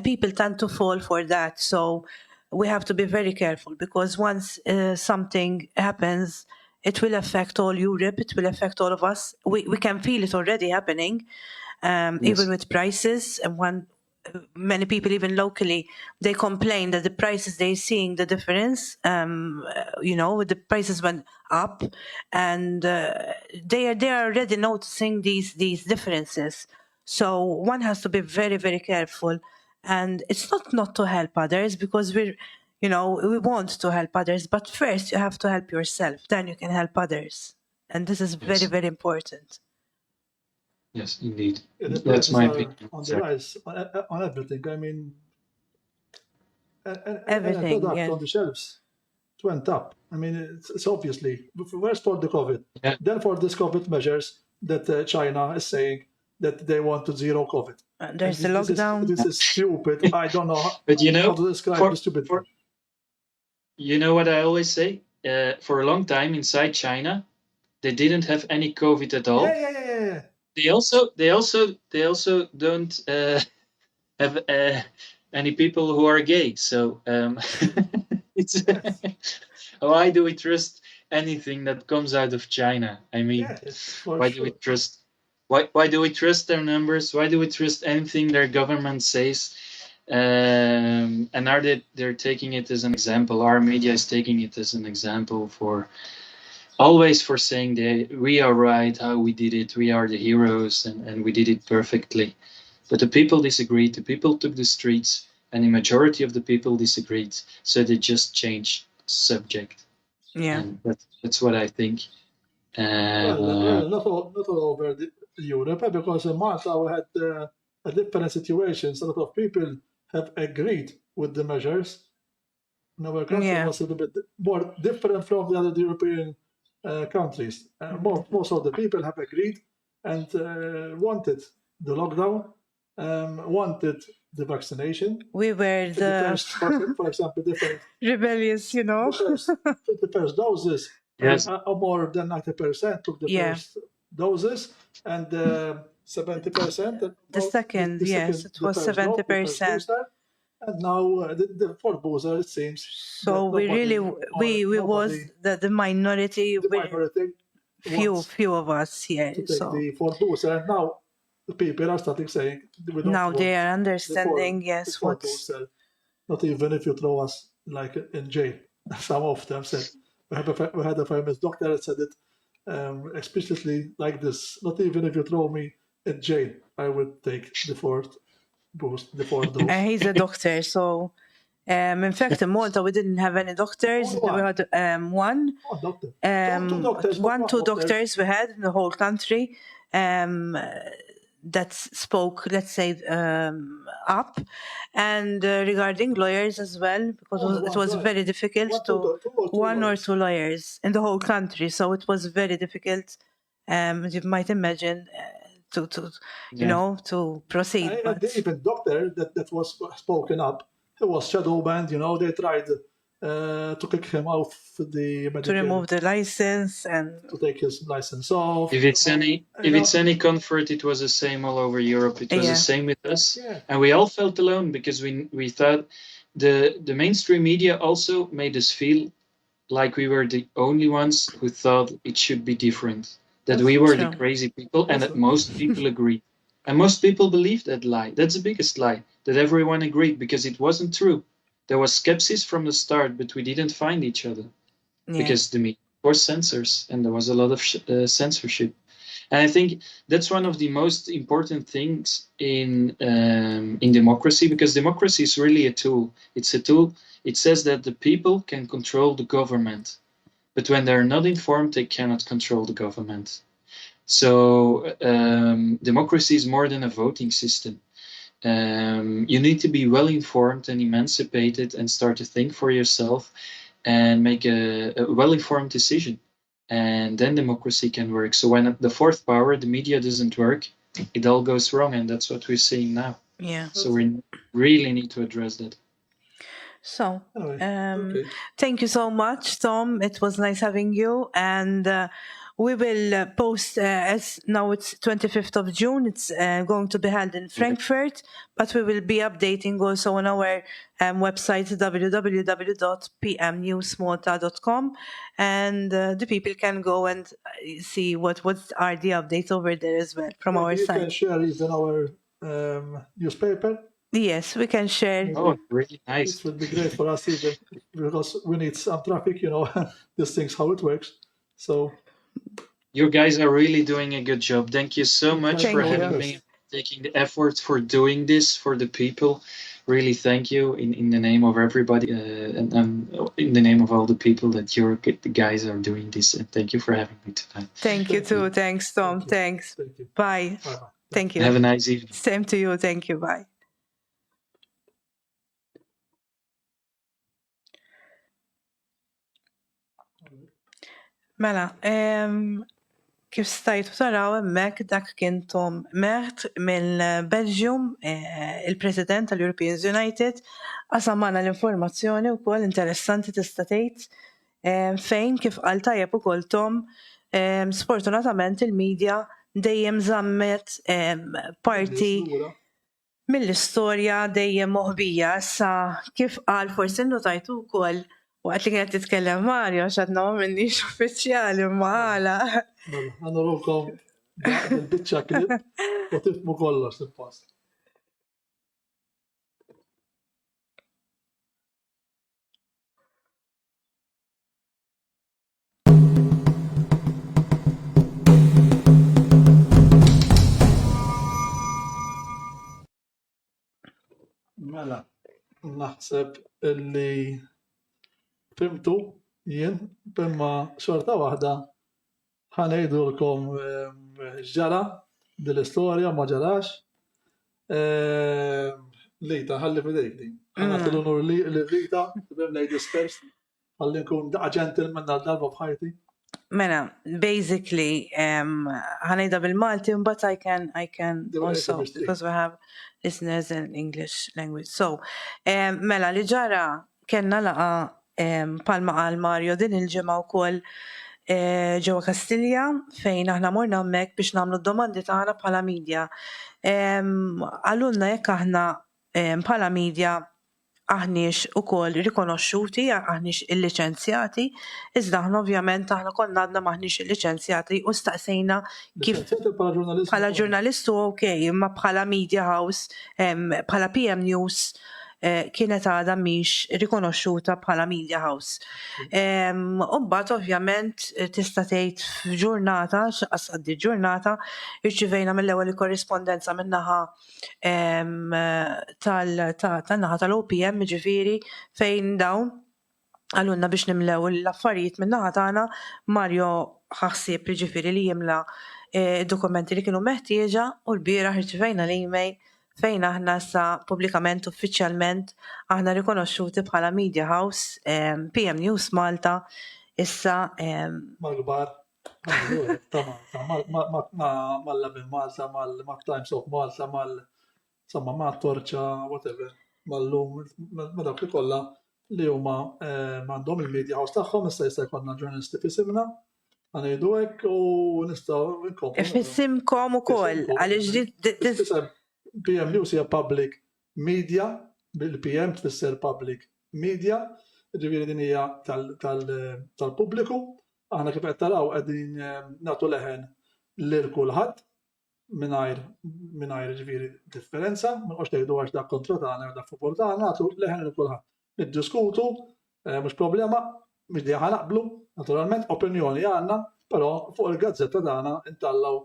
people tend to fall for that. So we have to be very careful, because once something happens, it will affect all Europe. It will affect all of us. We can feel it already happening, even with prices. And many people, even locally, they complain that the prices they're seeing the difference. The prices went up, and they are already noticing these differences. So one has to be very, very careful. And it's not to help others, because we want to help others, but first you have to help yourself, then you can help others. And this is very, very important. Yes, indeed. The That's prices my are opinion. on the rise on everything. I mean, and Everything, product yeah. on the shelves went up. I mean, it's obviously first for the COVID, Yeah. then for this COVID measures that China is saying that they want to zero COVID. There's the lockdown. This is stupid. I don't know But how to describe the stupid. You know what I always say? For a long time inside China, they didn't have any COVID at all. Yeah. They also don't have any people who are gay. So it's why do we trust anything that comes out of China? I mean, why do we trust? Why do we trust their numbers? Why do we trust anything their government says? And they're taking it as an example. Our media is taking it as an example for saying we are right, how we did it, we are the heroes, and we did it perfectly. But the people disagreed. The people took the streets, and the majority of the people disagreed. So they just changed subject. Yeah, and that's what I think. Well, not all over Europe, because in Malta we had a different situation. A lot of people have agreed with the measures. In our country was a little bit more different from the other European countries. Most of the people have agreed and wanted the lockdown, wanted the vaccination. We were for example, different rebellious, the first doses. Yes. More than 90% took the first doses, and 70%. The second, yes, it was 70%. And now the fourth booster, it seems. So we was the minority. Few of us here. To take the fourth booster, and now the people are starting saying. Now they are understanding, yes, what. Not even if you throw us like in jail. Some of them said. We had a famous doctor that said it explicitly like this. Not even if you throw me in jail, I would take the fourth dose. He's a doctor, so in fact in Malta we didn't have any doctors. We had one doctor. Two doctors we had in the whole country. That spoke, let's say, up, and regarding lawyers as well, because it was very difficult one or two lawyers in the whole country, so it was very difficult, as you might imagine, to proceed. Even doctor that was spoken up, he was shadow banned. They tried to kick him out the medical, to remove the license and to take his license off. If it's any comfort, it was the same all over Europe. It was the same with us, and we all felt alone because we thought the mainstream media also made us feel like we were the only ones who thought it should be different, that we were the crazy people, and that most people agreed, and most people believed that lie. That's the biggest lie, that everyone agreed, because it wasn't true. There was skepsis from the start, but we didn't find each other because the media was censors and there was a lot of censorship. And I think that's one of the most important things in democracy, because democracy is really a tool. It's a tool. It says that the people can control the government, but when they're not informed, they cannot control the government. So democracy is more than a voting system. You need to be well informed and emancipated and start to think for yourself and make a well-informed decision. And then democracy can work. So when the fourth power, the media, doesn't work, it all goes wrong. And that's what we're seeing now. Yeah. So we really need to address that. So, Okay. thank you so much, Tom. It was nice having you. And we will post, as now it's 25th of June, it's going to be held in Frankfurt, but we will be updating also on our website, www.pmnewsmalta.com, and the people can go and see what are the updates over there as well from our You can side. share it in our newspaper. Yes, we can share. Oh, really nice. This would be great for us even because we need some traffic, this thing's how it works. So You guys are really doing a good job. Thank you so much Thank for you. having me, taking the effort for doing this for the people. Really thank you in the name of everybody and in the name of all the people that the guys are doing this. And thank you for having me tonight. Thank you too. Thanks, Tom. Thank you. Thanks. thank you. Bye. Bye-bye. Thank you. Have a nice evening. Same to you. Thank you. Bye. Mela, kif stajtu taraw hemmhekk dak kien Tom Mert mill-Belgium, il-President tal-European United, qasam magħna l-informazzjoni wkoll interessanti tista' tgħid fejn kif qal tajjeb ukoll Tom, sfortunatament il-medja dejjem żammet parti mill-istorja dejjem moħbija. Issa kif qal forsi notajtu wkoll waqt li kienet titkellem Mario x'għadna ma minnix uffiċjali mala. Għanurrukom il-bicċa klip u tifmu kollox il-post. Mela, naħseb illi fimtu jien bimma xorta waħda ħanejdulkom ġara dil-istorja ma ġarax. Lita, ħalli fidejk din. Ħanat l-unur li Lita, bim nejdi spers, ħalli nkun daqa gentleman darba bħajti. Mela, basically, ħanejda bil-Malti, but I can also, because we have listeners in English language. So, mela, li ġara kenna laqa palma qal Mario din il-ġimgħa wkoll ġewwa Kastilja fejn aħna morna hemmhekk biex nagħmlu d-domandi tagħna bħala media. Għalulna jekk aħna bħala media aħniex ukoll rikonoxxuti, aħniex il-liċenzjati, iżda aħna ovvjament aħna konna għadna maħniex il-liċenzjati u staqsejna kif bħala ġurnalistu okej, imma bħala media house, bħala PM News kienet għadha mhix rikonoxxuta bħala media house. Mbagħad ovvjament tista' tgħid f'ġurnata, x'qas għaddi ġurnata, irċivejna mill-ewwel korrispondenza min-naħa tan-naħa tal-OPM ġifieri fejn dawn għalunna biex nimlew l-affarijiet min-naħa tagħna Mario ħassieb ġifieri li jimla dokumenti li kienu meħtieġa u l-bieraħ irċivejna l-email fejn aħna sa pubblikament uffiċjalment aħna rikonoxxuti bħala Media House, PM News Malta, issa mal-gbar, mal-Labin Malta, mal-Times of Malta, mal-Torċa, whatever, mal-lum, ma-dak li kollha li huma m'għandhom il-Media House tagħhom, issa jkollna ġurnalisti fisimna, għanejdu hekk u nistgħu nkomplu. Fissimkom ukoll għaliex PM News hija public media, bil-PM tfisser public media, ġifieri din hija tal-pubbliku, aħna kif qed taraw qegħdin nagħtu leħen lil kulħadd mingħajr ġifieri differenza, ma nqgħodx tgħidu għax dak kontra tagħna u dak fuq tagħna, nagħtu leħen lil kulħadd. Niddiskutu, mhux problema, mhux dejja naqblu, naturalment opinjoni għandna, però fuq il-gazzetta tagħna intallaw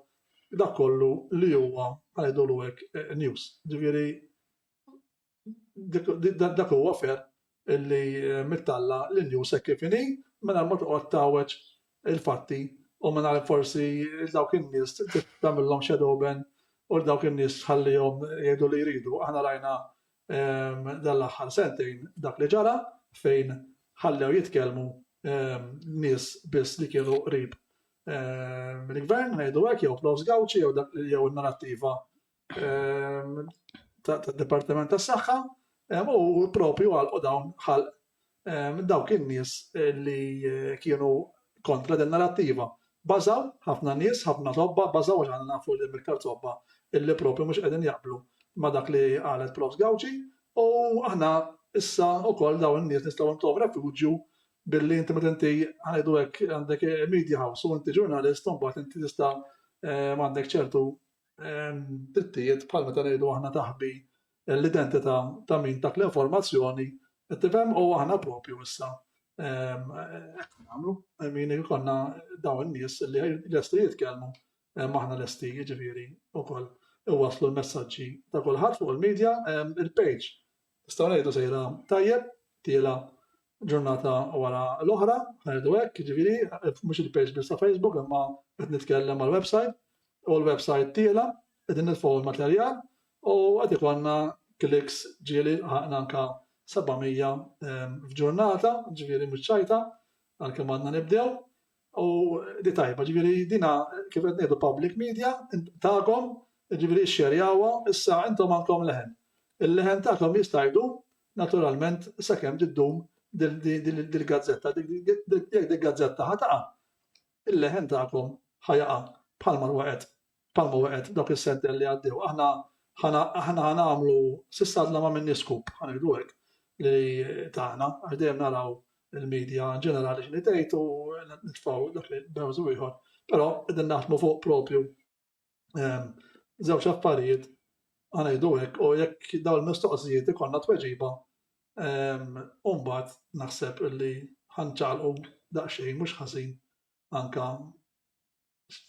dak kollu li huwa għajdulu hekk news. Ġifieri dak huwa fer illi mittalla l-news hekk kif inhi mingħajr ma toqgħod tawweġ il-fatti u mingħajr forsi dawk in-nies tagħmilhom shadow ban u dawk in-nies ħallihom jgħidu li jridu. Aħna rajna dan l-aħħar sentejn dak li ġara fejn ħallew jitkellmu nies biss li kienu qrib mill-gvern ngħidu hekk jew Klaus Gauci jew in-narrattiva tad-Dipartiment tas-Saħħa u propju għalqu dawn ħalq dawk in-nies li kienu kontra din narrattiva. Bażaw ħafna nies, ħafna tobba, bażaw għax għandna nafu li mill-kar tobba illi propju mhux qegħdin jaqblu ma' dak li qalet Klaus Gauci u aħna issa wkoll dawn in-nies nistgħu ntuhom refuġju billi inti meta inti ħajdu hekk għandek media house u inti ġurnalist u mbagħad inti tista' m'għandek ċertu drittijiet bħal meta ngħidu aħna taħbi l-identità ta' min dak l-informazzjoni qed tifhem u aħna propju issa nagħmlu min ikollna dawn in-nies li lesti jitkellmu aħna lesti jiġifieri wkoll iwasslu l-messaġġi ta' kulħadd fuq il-medja il-page. Nistgħu ngħidu sejra tajjeb tiela ġurnata wara l-oħra, ngħidu hekk, jiġifieri mhux il-page biss ta' Facebook imma qed nitkellem mal-website u l-website tiela qegħdin nitfgħu l-materjal u qed ikollna kliks ġieli ħaqna anke 700 f'ġurnata, ġifieri mhux ċajta għalkemm għandna nibdew u di tajba, ġifieri dina kif qed ngħidu public media tagħkom ġifieri xxerjawha issa intom għandkom leħen. Il-leħen tagħkom jista' jgħidu naturalment sakemm tiddum dil-gazzetta, jekk dil-gazzetta ħataqa, il-leħen tagħkom ħajaqa' bħalma waqgħet dawk is-senti li għaddew. Aħna ħanagħmlu s'issa għadna ma minni skup ħanejdu hekk li tagħna għax dejjem naraw il-medja ġenerali x'inhi tgħid u nitfgħu dak li bewżu ieħor. Però qegħdin naħdmu fuq propju żewġ affarijiet ħanejdu hekk u jekk dawn il-mistoqsijiet ikollna tweġiba u mbagħad naħseb illi ħanċagħlqu daqsxejn mhux ħażin anke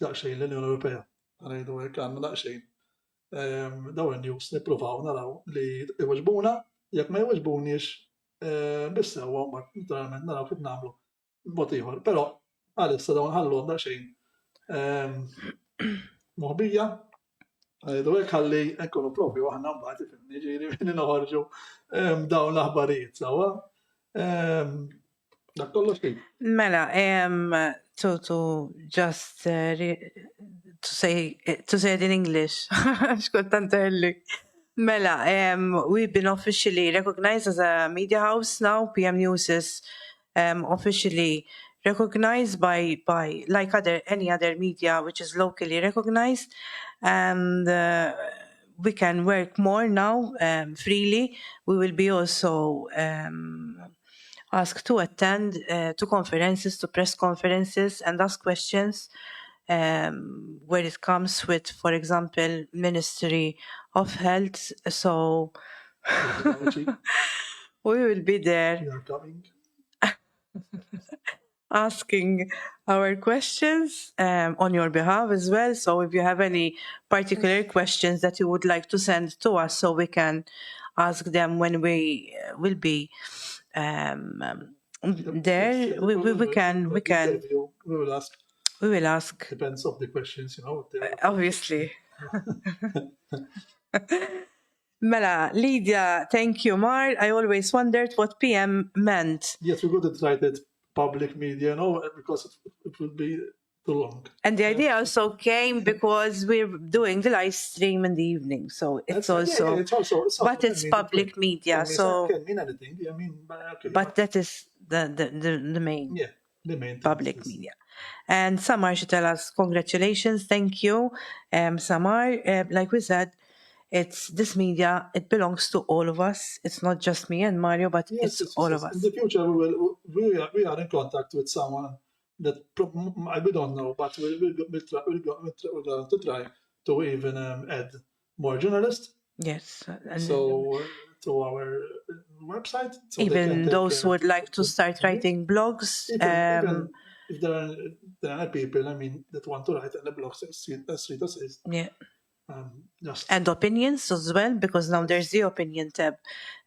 daqsxejn l-Unjoni Ewropea. Ħanejdu hekk għandna daqsxejn dawn in-news nippruvaw naraw li iweġbuna jekk ma jweġbunix bissewwa mbagħad naturalment naraw kif nagħmlu b'mod ieħor. Però għalissa dawn ħalluhom daqsxejn moħbija għajdu hekk ħalli nkunu propju aħna mbagħad ifhimni ġieli min noħorġu dawn l-aħbarijiet sewwa. Dak kollox kif. Mela, to just to say it in English. Xkultant early. Mela, we've been officially recognized as a media house now. PM News is officially recognized by like any other media which is locally recognized, and we can work more now freely. We will be also asked to attend to conferences, to press conferences, and ask questions where it comes with, for example, Ministry of Health. So we will be there. We are coming. Asking our questions on your behalf as well. So if you have any particular questions that you would like to send to us so we can ask them when we will be there, we can. We will ask. Depends on the questions, Obviously. Mela, Lydia, thank you, Mar. I always wondered what PM meant. Yes, we could write it public media, because it would be too long. And the idea also came because we're doing the live stream in the evening, so it's also, but it's public media, so. It can mean anything. Okay, but that is the main. Yeah, the main public media. And Samar should tell us congratulations, thank you, Samar. Like we said, it's this media, it belongs to all of us. It's not just me and Mario, but it's all of us. In the future, we are in contact with someone that we don't know, but we're going to try to even add more journalists. Yes. So to our website. So even those who would like to start writing blogs. if there are people, I mean, that want to write in the blogs as Rita says, Yeah. just And opinions as well, because now there's the opinion tab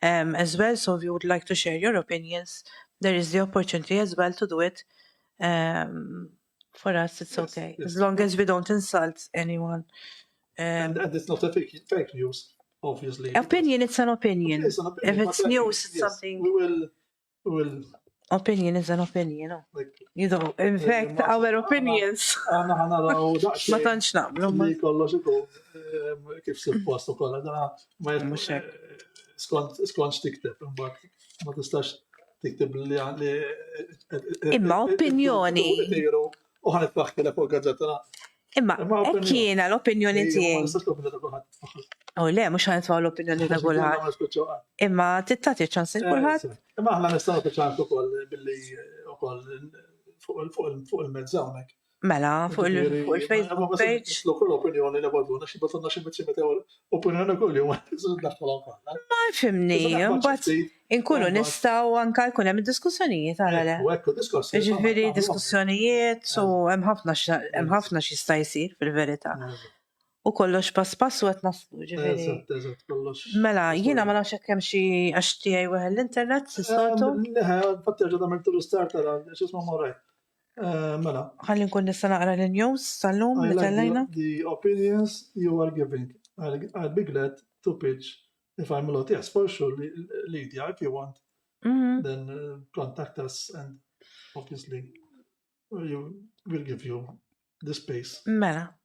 as well. So if you would like to share your opinions, there is the opportunity as well to do it. For us, it's Yes, okay, yes. as long as we don't insult anyone. and it's not a fake news, obviously. Opinion, it's an opinion. It's an opinion, If but it's like, news, it's yes, something. we will Opinion is an opinion, no? like You know, in fact, our opinions. أنا ħanaraw Ma daqsxejn tantx naqblu. li kollox ikun kif suppost ukoll da ma Mhux hekk. skont tikteb imbagħad ma tistax tikteb li Imma opinjoni. U ħanitfaħkilek fuq gazzetta. Imma hekk jiena l-opinjoni Ma tiegħi. nistax l-opinjoni ta' kulħadd. U le, mhux ħanitfgħu l-opinjoni ta' kulħadd. Imma tittati ċans il kulħadd. Imma aħna nistgħu nagħtu ċans ukoll billi ukoll fuq il-mezz hawnhekk. Mela, fuq il-Facebook page. Kull opinjoni li għaduna, xi batunna xi biċċi opinjoni kull jum, daħħolhom kollha. Ma fimni, mbagħad inkunu nistgħu anke jkun hemm diskussjonijiet ara le. U hekk diskorsi. Ġifieri diskussjonijiet, so hemm ħafna x'jista' jsir fil-verità. U kollox pass u qed naslu, ġifieri. Eżatt, kollox. Mela, jiena ma nafx hekk hemm xi għax tiegħi weħel l-internet s-soltu. Fatti ġa tagħmel restart tara x'isma' moraj. Mela. Ħalli nkun nista' naqra l-news tal-lum li tellejna. The opinions you are giving. I'll be glad to pitch if I'm allowed. Yes, for sure, Lydia, if you want, then contact us and obviously we will give you the space. Mela,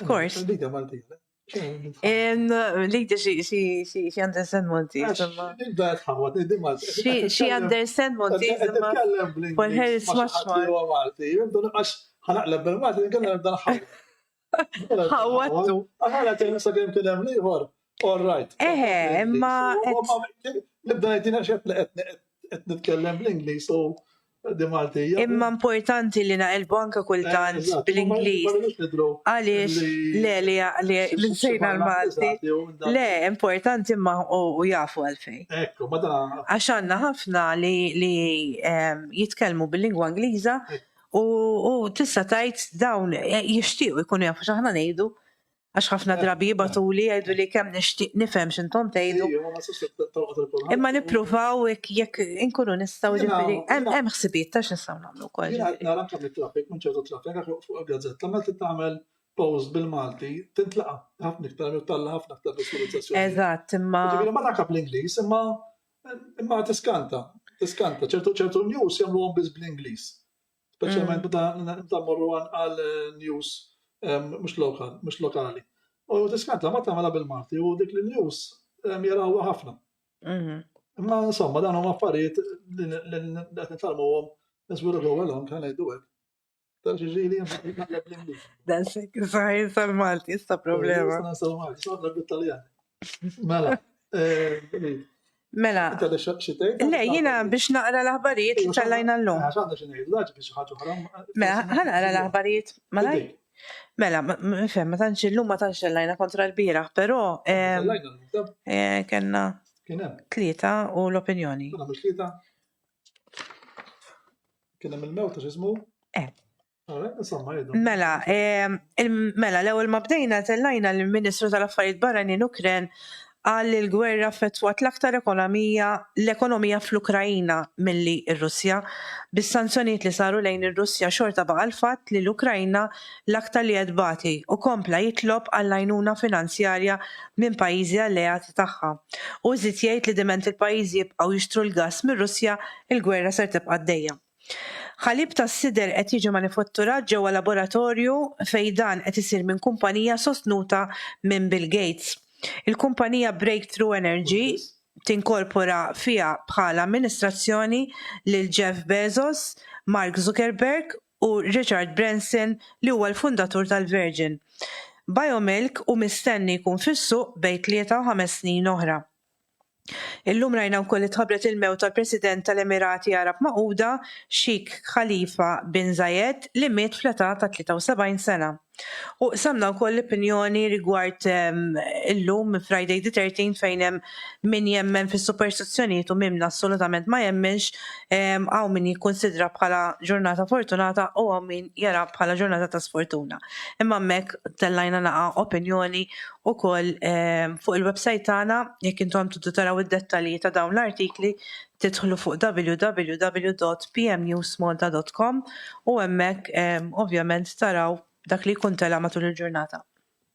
of course. Lydia Malti. Lydia, she understand Maltese. She understand Maltese. For her it's much more. ħanaqleb bil-Malti, nkellem nibda nħawwad. Ħawwadtu. Aħna tinsa kemm kien li ieħor. All right. Imma nibda ngħidina x'qed qed nitkellem bl-Ingliż u di Maltija. Imma importanti li naqilbu anke kultant bil-Ingliż. Għaliex li l-insejna l-Malti. Le, importanti imma u jafu għalfej. Ekku, ma dan. Għax għandna ħafna li jitkellmu bil-lingwa Ingliża u tista' tgħid dawn jixtiequ jkunu jafu x'aħna ngħidu. Għax ħafna drabi jibatuli jgħidu li kemm nixtieq nifhem x'intom tgħidu. Imma nippruvaw jekk inkunu nistgħu ġifieri hemm ħsibiet ta' x'nistgħu nagħmlu wkoll. Nara kemm it-traffic minn ċertu traffic fuq il-gazzetta meta tagħmel post bil-Malti tintlaqa' ħafna iktar talla ħafna iktar visualizzazzjoni. Eżatt, imma ma takab l-Ingliż imma tiskanta. ċertu news jagħmluhom biss bl-Ingliż. Speċjalment meta mmorru għal news mux lokali. U tiskanta ma tagħmilha bil-Malti u dik l-news jarawha ħafna. Imma insomma dan huma affarijiet li qed nitalmuhom as we go along kan ngħidu hekk. Dan xi ġieli naqleb l-Ingliż. Dan saħin sal-Malti issa problema. Sal-Malti, sal bit-Taljan. Mela. Mela. Le, jiena biex naqra l-aħbarijiet li ċallajna llum. Għax xi ngħidu biex ħaġa oħra. Mela, ħanaqra l-aħbarijiet malaj. Mela, fem, ma tantx illum ma tantx ċellajna kontra l-bieraħ, però kellna tlieta u l-opinjoni. Kien hemm tlieta. Kien hemm il-mewt x'ismu? Mela, l-ewwel ma bdejna tellajna l-Ministru tal-Affarijiet Barranin Ukren għal il-gwerra affettwat l-aktar l-ekonomija fl-Ukrajina milli r-Russja. Bis-sanzjonijiet li saru lejn ir-Russja xorta baqa' l-fatt li l-Ukrajna l-aktar li qed bagħti u kompla jitlob għal għajnuna finanzjarja minn pajjiżi alleati tagħha. U żied jgħid li diment il-pajjiżi jibqgħu jixtru l-gass mir-Russja, il-gwerra ser tibqa' għaddejja. Ħalib tas-sider qed jiġi manifatturat ġewwa laboratorju fejn dan qed isir minn kumpanija sostnuta minn Bill Gates. Il-kumpanija Breakthrough Energy tinkorpora fiha bħala amministrazzjoni lil Jeff Bezos, Mark Zuckerberg u Richard Branson li huwa l-fundatur tal-Virgin. Biomilk u mistenni jkun fis-suq bejn 3 u 5 snin oħra. Illum rajna wkoll itħabbret il-mewt tal-President tal-Emirati Arab Magħquda Sheikh Khalifa bin Zayed li miet fl-età ta' 73 sena. U samna wkoll l-opinjoni rigward illum Friday the 13th fejn hemm min jemmen fis-superstizzjonijiet u min assolutament ma jemmenx hawn min jikkonsidra bħala ġurnata fortunata u hawn min jara bħala ġurnata ta' sfortuna. Imma hemmhekk tellajna naqa' opinjoni wkoll fuq il-website tagħna jekk intom tiddu taraw id-dettalji ta' dawn l-artikli tidħlu fuq www.pmnewsmalta.com u hemmhekk ovvjament taraw dak li jkun tela matul il-ġurnata.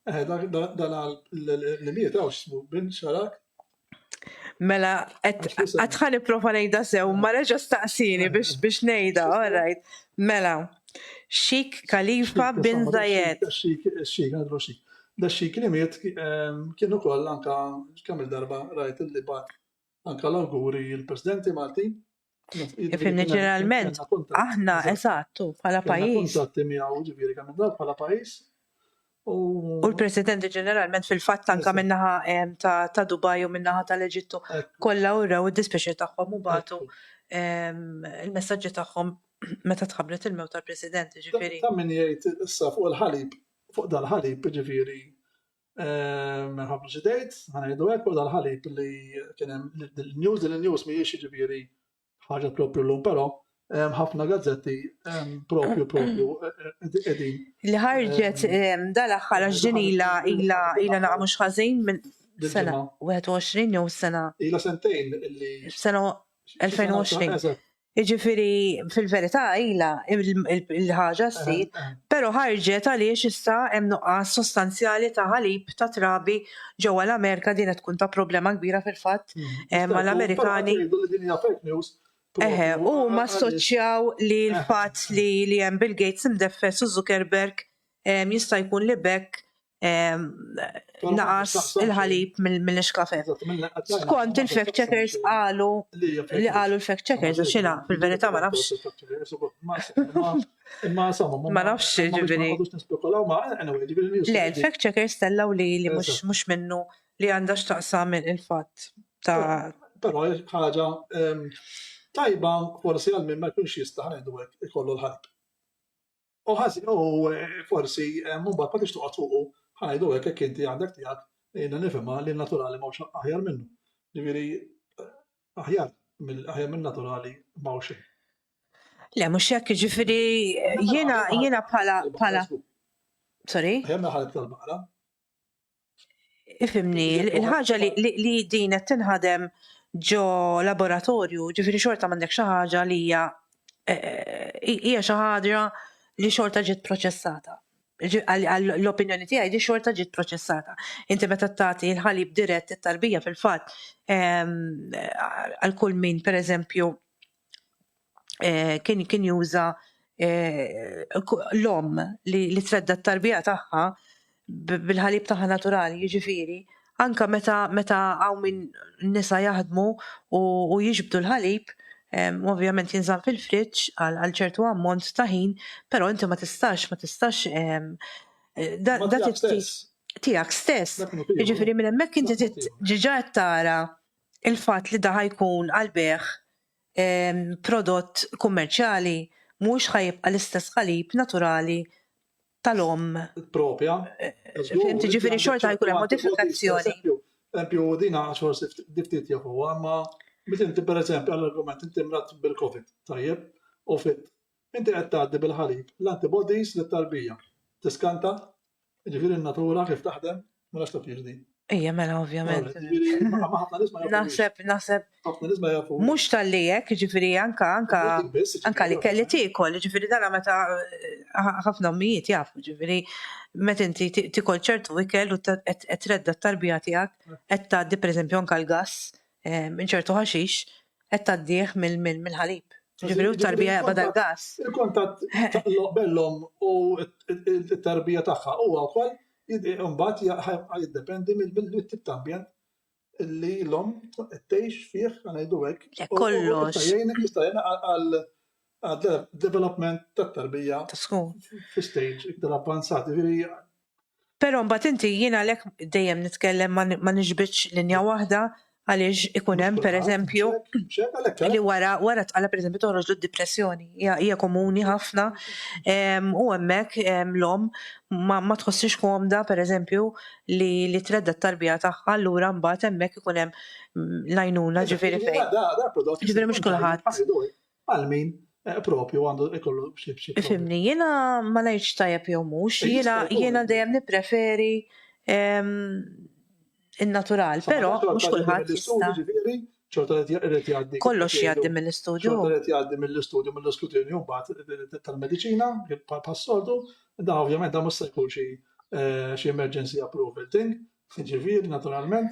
Dan l-miet għaw xismu bin xarak? Mela, għadħan iprofa nejda sew, ma reġa staqsini biex nejda, all right. Mela, Sheikh Khalifa bin Zayed. Sheikh, għadru Sheikh. Da Sheikh li miet kienu koll anka kamil darba rajt il-li bat anka l-auguri il-presidenti Malti. Ifimni ġeneralment, aħna eżattu, bħala pajis. Bħala pajis. U l-presidenti ġeneralment fil-fatt anka minnaħa ta' Dubai u minnaħa tal-Eġittu kollha uraw id-dispjaċir tagħhom u batu il-messaġġi tagħhom meta tħabbret il-mewt tal-president, ġifieri. Ta' min jgħid issa fuq il-ħalib, fuq dal-ħalib ġifieri minħabba xi dejt, ħanajdu hekk fuq dal-ħalib li kien hemm il-news mhijiex ġifieri ħaġa propju l-lum, pero ħafna gazzetti propju edin. Li ħarġet dal-axħar ġin ila naqa mux ħażin minn sena 21 jew sena. Ila sentejn li. Sena 2020. Iġifieri fil-verità ila il-ħaġa ssir, però ħarġet għaliex issa hemm nuqqas sostanzjali ta' ħalib ta' trabi ġewwa l-Amerika din tkun ta' problema kbira fil-fatt mal-Amerikani. U ma assoċjaw li l-fatt li hemm Bill Gates imdeffes u Zuckerberg jista' jkun li bekk naqas il-ħalib mill-iskafef. Skont il-fact checkers qalu l-fact checkers xina fil-verità ma nafx. Ma nafx ġifieri. Le, il-fact checkers tellaw li mhux minnu li għandha x'taqsam il-fatt ta' però ħaġa tajba forsi għal min ma jkunx jista' ħanejdu hekk ikollu l-ħalib. U forsi mbagħad ma tix toqgħod fuqu ħanejdu hekk jekk inti għandek tiegħek jiena nifhimha li naturali m'hawnx aħjar minnu. Ġifieri aħjar minn naturali m'hawn xejn. Le mhux hekk ġifieri jiena bħala sorry? Aħjar minn ħalib tal-baqra. Ifimni, il-ħaġa li din qed tinħadem ġo laboratorju, ġifieri xorta m'għandek xi ħaġa li hija xi ħaġa li xorta ġiet proċessata. L-opinjoni tiegħi di xorta ġiet proċessata. Inti meta tagħti l-ħalib dirett it-tarbija fil-fatt għal kull min pereżempju kien juża l-om li tredda t-tarbija tagħha bil-ħalib tagħha naturali, jiġifieri anka meta hawn min nisa jaħdmu u jiġbdu l-ħalib, ovvjament jinżamm fil-friġġ għal ċertu ammont ta' ħin, però inti ma tistax tiegħek stess. Jiġifieri minn hemmhekk inti ġiġa qed tara il-fatt li da jkun għal beħ prodott kummerċjali mhux ħajibqa' l-istess ħalib naturali tal-om. Propja. Fimti ġifieri xorta jkun hemm modifikazzjoni. Eżempju, dina xorsi ftit jafu, ma inti pereżempju għall-argument inti mrat bil-Covid, tajjeb, u fit. Inti qed tgħaddi bil-ħalib l-antibodies lit-tarbija. Tiskanta, ġifieri n-natura kif taħdem, ma nafx taf jiġdi. Ejja mela ovvjament. Naħseb. Mhux tal-lijek, ġifieri anka li kelli tiekol, ġifieri dara meta ħafna ommijiet jafu, ġifieri meta inti tikol ċertu ikel u qed tredda t-tarbija tiegħek qed tgħaddi pereżempju anke l-gass minn ċertu ħaxix qed tgħaddih mill-ħalib. Ġifieri u t-tarbija jaqbad l-gass. Il-kontatt bellhom u t-tarbija tagħha huwa wkoll imbagħad jiddependi mill-tip ta' ambjent li l-om tgħix fih ngħidu hekk. Kollox. Jista' jgħin għal-development tat-tarbija fi stage iktar avvanzati. Però mbagħad inti jiena għalhekk dejjem nitkellem ma niġbidx linja waħda Għaliex ikun hemm pereżempju li wara tqala pereżempju toħroġ d-depressjoni. Hija komuni ħafna u hemmhekk l-om ma tħossix komda pereżempju li tredda t-tarbija tagħha allura mbagħad hemmhekk ikun hemm l-għajnuna ġifieri fejn. Ġifieri mhux kulħadd. Għal min propju għandu ikollu xi. Ifhimni, jiena ma ngħidx tajjeb jew mhux, jiena dejjem nippreferi in-natural, però mhux kulħadd jista'. Kollox jgħaddi mill-istudju. ċorta qed jgħaddi mill-istudju mill-iskrutinju mbagħad tal-mediċina pas-soltu, da ovvjament da mhux se jkun xi emergency approval thing, ġifieri naturalment.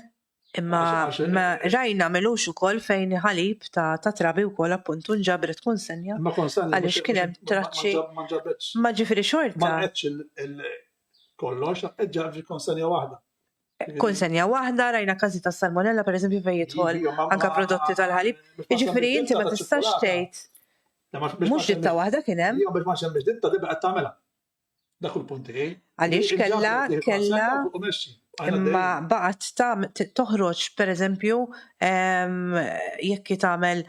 Imma rajna melux ukoll fejn ħalib ta' trabi wkoll appuntu nġabret konsenja. Għaliex kien hemm traċċi. Ma ġifieri xorta. Ma qedx kollox, ġabri konsenja waħda. Konsenja waħda, rajna każi ta' salmonella pereżempju fejn jidħol anke prodotti tal-ħalib. Jiġifieri inti ma tistax tgħid. Mhux ditta waħda kien hemm. Jew biex ma xemmex ditta tibqa' qed tagħmilha. Dak il-punti. Għaliex kellha imma baqgħet toħroġ pereżempju jekk tagħmel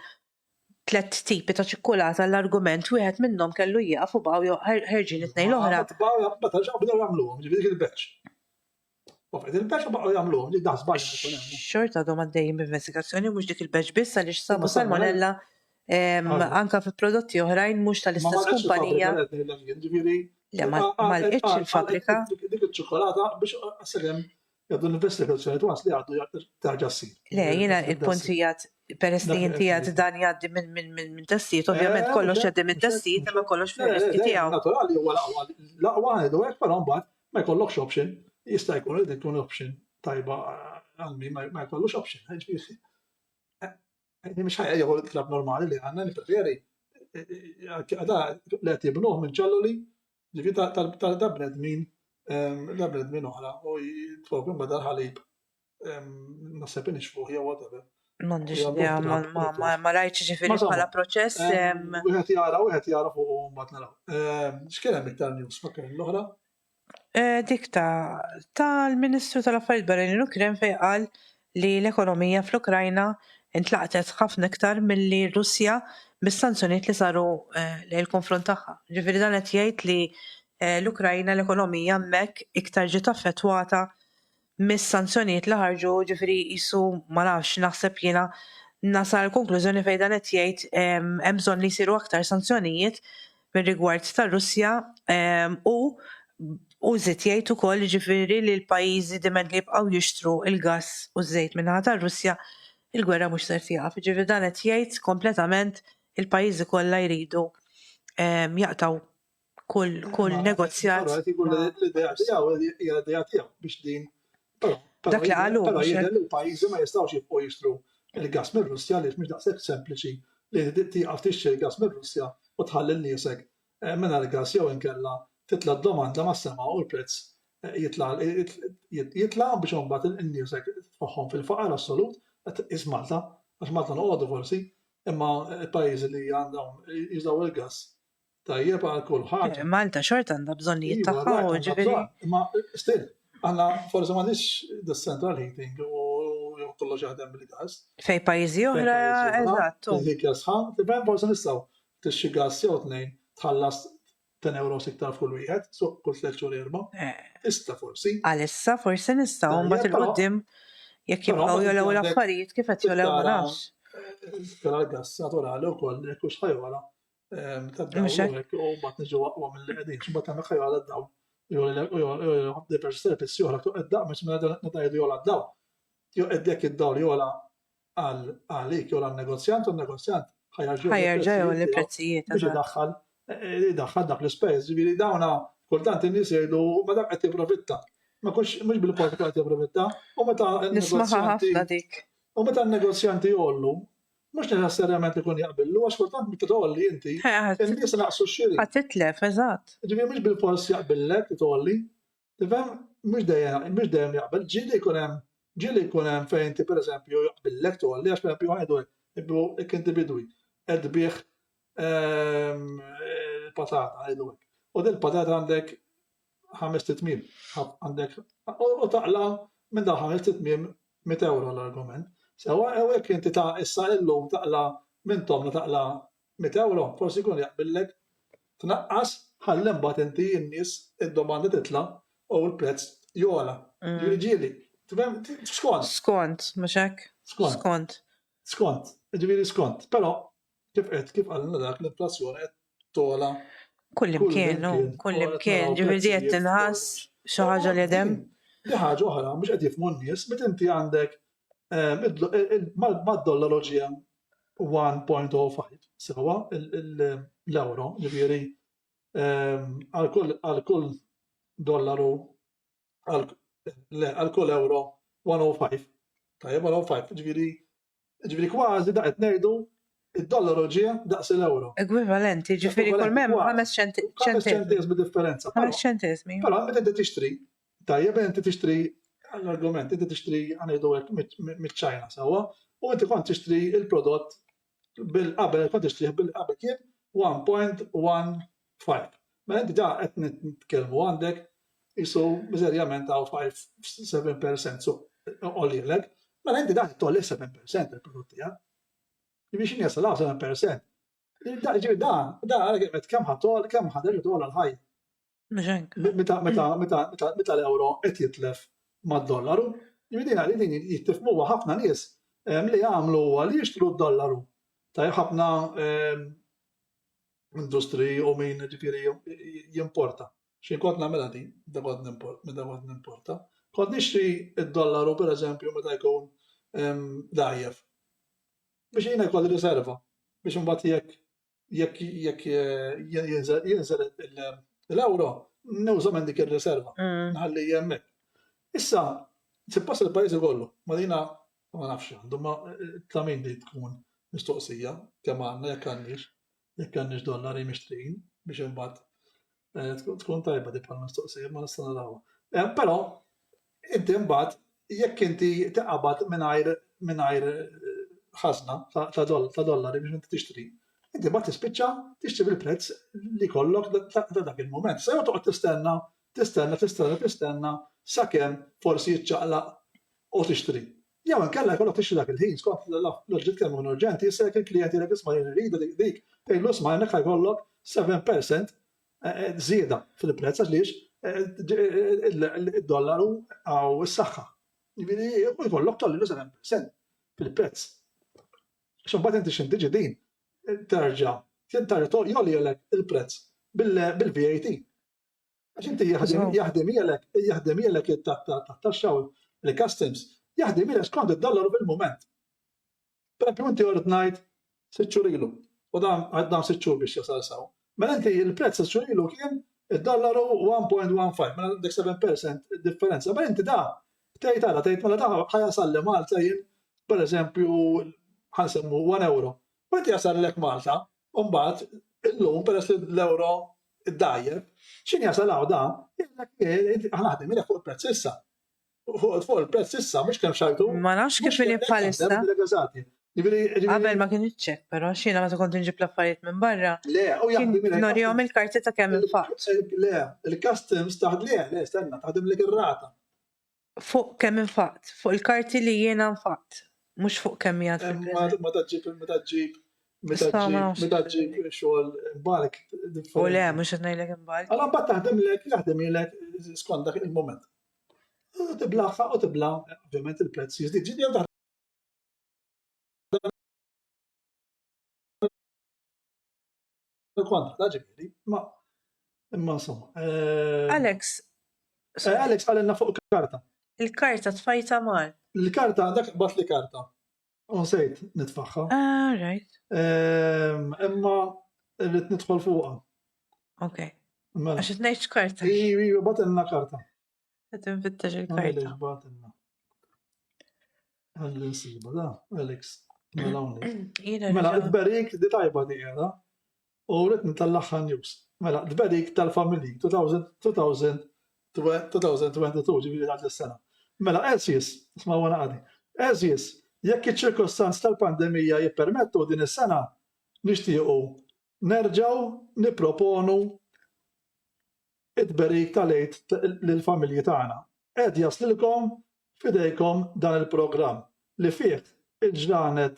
3 tipi ta' ċikkulata l-argument wieħed minnhom kellu jieqaf u baqgħu ħerġin it-tnejn l-oħra. Meta bdew jagħmluhom, ġifieri il-batch. Il-batch baqgħu jagħmluhom li daħs baġġ. Xorta għadhom għaddejjin b'investigazzjoni mhux dik il-batch biss għaliex sabu salmonella anke fi prodotti oħrajn mhux tal-istess kumpanija. Le ma l-qitx il-fabrika. Dik iċ-ċokolata biex għasegem jgħaddu l-investigazzjoni twans li għaddu tarġa ssir. Le, jiena il-puntijat peress li inti għad dan jgħaddi minn testijiet, ovvjament kollox jgħaddi minn testijiet, imma kollox fil-riski tiegħu. Naturali huwa l-aqwa għedu hekk, però mbagħad ma jkollokx option, jista' jkun li tkun option tajba għalmi ma jkollux option. Mhix ħajja jew il-klab normali li għandna nippreferi li qed jibnuh minn ċelluli ġifieri tal-bnedmin l-bnedmin oħra u jitfogħu badal ħalib naħseb inixfuh jew whatever. M'għandix idea ma rajtx ġifieri bħala proċess. Wieħed jara fuq mbagħad naraw. X'kien hemm iktar news ma kien l-oħra? Dik tal-Ministru tal-Affarijiet Barranin Ukrien fejn qal li l-ekonomija fl-Ukrajna intlaqtet ħafna iktar milli Russja bis-sanzjonijiet li saru lejn il-konfront tagħha. Ġifieri dan qed jgħid li l-Ukrajna l-ekonomija hemmhekk iktar ġiet affettwata mis-sanzjonijiet li ħarġu ġifieri qisu ma nafx naħseb jiena nasal konklużjoni fejn dan qed jgħid hemm bżonn li jsiru aktar sanzjonijiet mir-rigward tar-Russja u żied jgħid ukoll ġifieri li l-pajjiżi dimen li jibqgħu jixtru il-gass u ż-żejt minnaħa tar-Russja il-gwerra mhux ser tieqaf. Ġifieri dan qed jgħid kompletament il-pajjiżi kollha jridu jaqtaw kull negozjat. L-idea tiegħu hija l-idea tiegħu biex din. Dak li qalu. Però il-pajjiżi ma jistgħux jibqgħu jixtru il-gass mir-Russja li mhux daqshekk sempliċi li tieqaf tixtri il-gass mir-Russja u tħalli l-niesek mingħajr il-gass jew inkella titla' d-domanda mas-sema u l-prezz jitla' biex imbagħad in-niesek tfoħħhom fil-faqar assolut is Malta għax Malta noqogħdu forsi imma l-pajjiżi li għandhom jużaw il-gass tajjeb għal kulħadd. Malta xorta għandha bżonnijiet tagħha u ġifieri. Imma still għandna forsi m'għandix the-central heating u kollox jaħdem bil-gass. Fejn pajjiżi oħra eżatt. Dik jasħan, tibgħin forsi nistgħu tixxi gass jew tnejn tħallas 10 euros iktar kull wieħed, so kull 3 xhur erba'. Issa forsi. Għalissa forsi nistgħu mbagħad il-qudiem jekk jibqgħu jolew l-affarijiet kif qed jolew ma nafx. Kera l-gass naturali wkoll jekk hux ħajwala tad-dawl u mbagħad niġu aqwa mill-li qegħdin, x'imbagħad tagħmel ħajwala d-dawl. Diversi servizzi oħra id-daq mhux meta jgħidu jola d-dawl. Joqgħod id-dawl jola għalik jola n-negozjant u n-negozjant ħajerġa' jola l-prezzijiet. Biex idaħħal dak l-ispejjeż, ġifieri dawna kultant in-nies jgħidu ma dak qed jipprofitta. Ma mhux bil-port qed jipprofitta u meta nismaħa ħafna dik. U meta n-negozjanti jollu mhux neċessarjament ikun jaqbillu għax kultant meta tolli inti in-nies naqsu x-xiri. Ħadd titlef eżatt. Ġifieri mhux bil-fors jaqbillek tolli. Tifhem mhux dejjem jaqbel, ġieli jkun hemm fejn inti pereżempju jaqbillek tolli għax pereżempju ngħidu jekk inti bidwi qed bih il-patata ngħidu hekk. U din il-patata għandek 5 tmiem għandek u taqla minn dawn 5 tmiem 100 euro l-argument. Sewa hekk inti ta' issa illum taqla minn tomna taqla 100 euro, forsi jkun jaqbillek tnaqqas ħalli mbagħad inti n-nies id-domanda titla' u l-prezz jola. Ġieli, skont. Skont, mhux hekk? Skont. Skont, ġifieri skont. Però kif qalna dak l-inflazzjoni qed tola. Kull imkien, ġifieri qed tinħass xi ħaġa li dem. Di ħaġa oħra mhux qed jifhmu n-nies meta inti għandek mad-dollaru ġie 1.05 sewa l-euro, ġifieri għal kull dollaru għal kull euro 105. Tajjeb 105, ġifieri kważi da qed ngħidu id-dollaru ġie daqs l-euro. Ekwivalenti, ġifieri kull mem 5 ċentesmi differenza. 5 ċentesmi. Però meta inti tixtri, tajjeb inti tixtri l-argument, inti tixtri għanejdu hekk miċ-Ċajna sewwa, u inti kont tixtri il-prodott bil-qabel kont tixtrih bil-qabel kien 1.15. Mela inti ġa qed nitkellmu għandek isu miżerjament għaw 5-7% so għolilek, mela inti da tolli 7% il-prodotti, biex jasal 7%. Da għalek kemm ħatol, kemm ħaderġu tol għal-ħaj. Meta l-euro qed jitlef mad-dollaru, ġifieri din jittifmuha ħafna nies li jagħmlu li jixtru d-dollaru. Tajjeb ħafna industri u min ġifieri jimporta. Xi kont nagħmilha din, meta kont nimporta. Kont nixtri d-dollaru pereżempju meta jkun dajjef. Biex jiena jkolli riserva, biex imbagħad jekk jinżel l-euro, nuża minn dik ir-riserva. Nħalli hemmhekk. Issa, suppost il-pajjiż kollu, ma dina ma nafx għandu, ma ta' min li tkun mistoqsija, kemm għandna jekk għandniex dollari mixtrijin biex imbagħad tkun tajba dik bħal-mistoqsija ma nista' narawha. Però inti mbagħad jekk inti taqbad mingħajr ħażna ta' dollari biex inti tixtri, inti mbagħad tispiċċa tixtri bil-prezz li jkollok ta' dak il-mument. Se toqgħod tistenna sakemm forsi jiċċaqlaq u tixtri. Jew inkella jkollok tixtri dak il-ħin skont l-oġġett kemm urġenti, issa jekk il-klijent jgħidlek isma' jridu dik tgħidlu isma' hemmhekk ħajkollok 7% żieda fil-prezz għaliex id-dollaru għaw is-saħħa. Jiġifieri jkollok tollilu 7% fil-prezz. X'imbagħad inti x'intiġi din terġa' jolilek il-prezz bil-VAT. Għax inti jaħdem jelek it-taxxa il-customs, jaħdem jelek skont id-dollaru bil-moment. Pereżempju inti jord ngħid 6 xhur ilu, u dan 6 xhur biex jasal saw. Mela inti il-prezz 6 xhur ilu kien id-dollaru 1.15, mela għandek 7% differenza. Mela inti tgħid mela da ħajasal li Malta jien pereżempju ħansemmu 1 euro. U inti jasallek Malta, u mbagħad illum peress li l-euro id-dajjeb, x'in jasalaw da, ħanaħdem ilek fuq il-prezz issa. Fuq il-prezz issa, mhux kemm xajtu. Ma nafx kif li bħalissa. Qabel ma kien iċċekk, però x'jiena meta kont inġib l-affarijiet minn barra. Le, u jaħdem norihom il-karti ta' kemm infaqt. Le, il-customs taħdem lek ir-rata. Fuq kemm infaqt, fuq il-karti li jiena infaqt, mhux fuq kemm jgħid fil-prezz. Meta ġib xogħol imbalek. U le, mhux qed ngħidlek imbalek. Allora mbagħad jaħdem lek skont dak il-moment. Tibla ovvjament il-prezz jiżdied. Ġifieri kontra, ġifieri, imma insomma. Alex għalilna fuq karta. Il-karta tfajta mal. Il-karta dak bat li karta. Unsejt nitfaħħa. Right. Imma rrid nidħol fuqha. Ok. Għax tnejx karta. Batilna karta. Qed infittex il-karta. Batilna. Għalli nsiba da, Alex. Mela, id-berik di tajba di għeda. U rrid nitallaħħa news. Mela, id-berik tal-familji 2022 ġifieri dak is-sena. Mela, Elsies, isma' wara għadi. Elsies, jekk iċ-ċirkostanzi tal-pandemija jippermettu din is-sena nixtiequ nerġgħu nipproponu it-berik tal-għid lill-familji tagħna. Qed jaslilkom f'idejkom dan il-programm li fih il-ġranet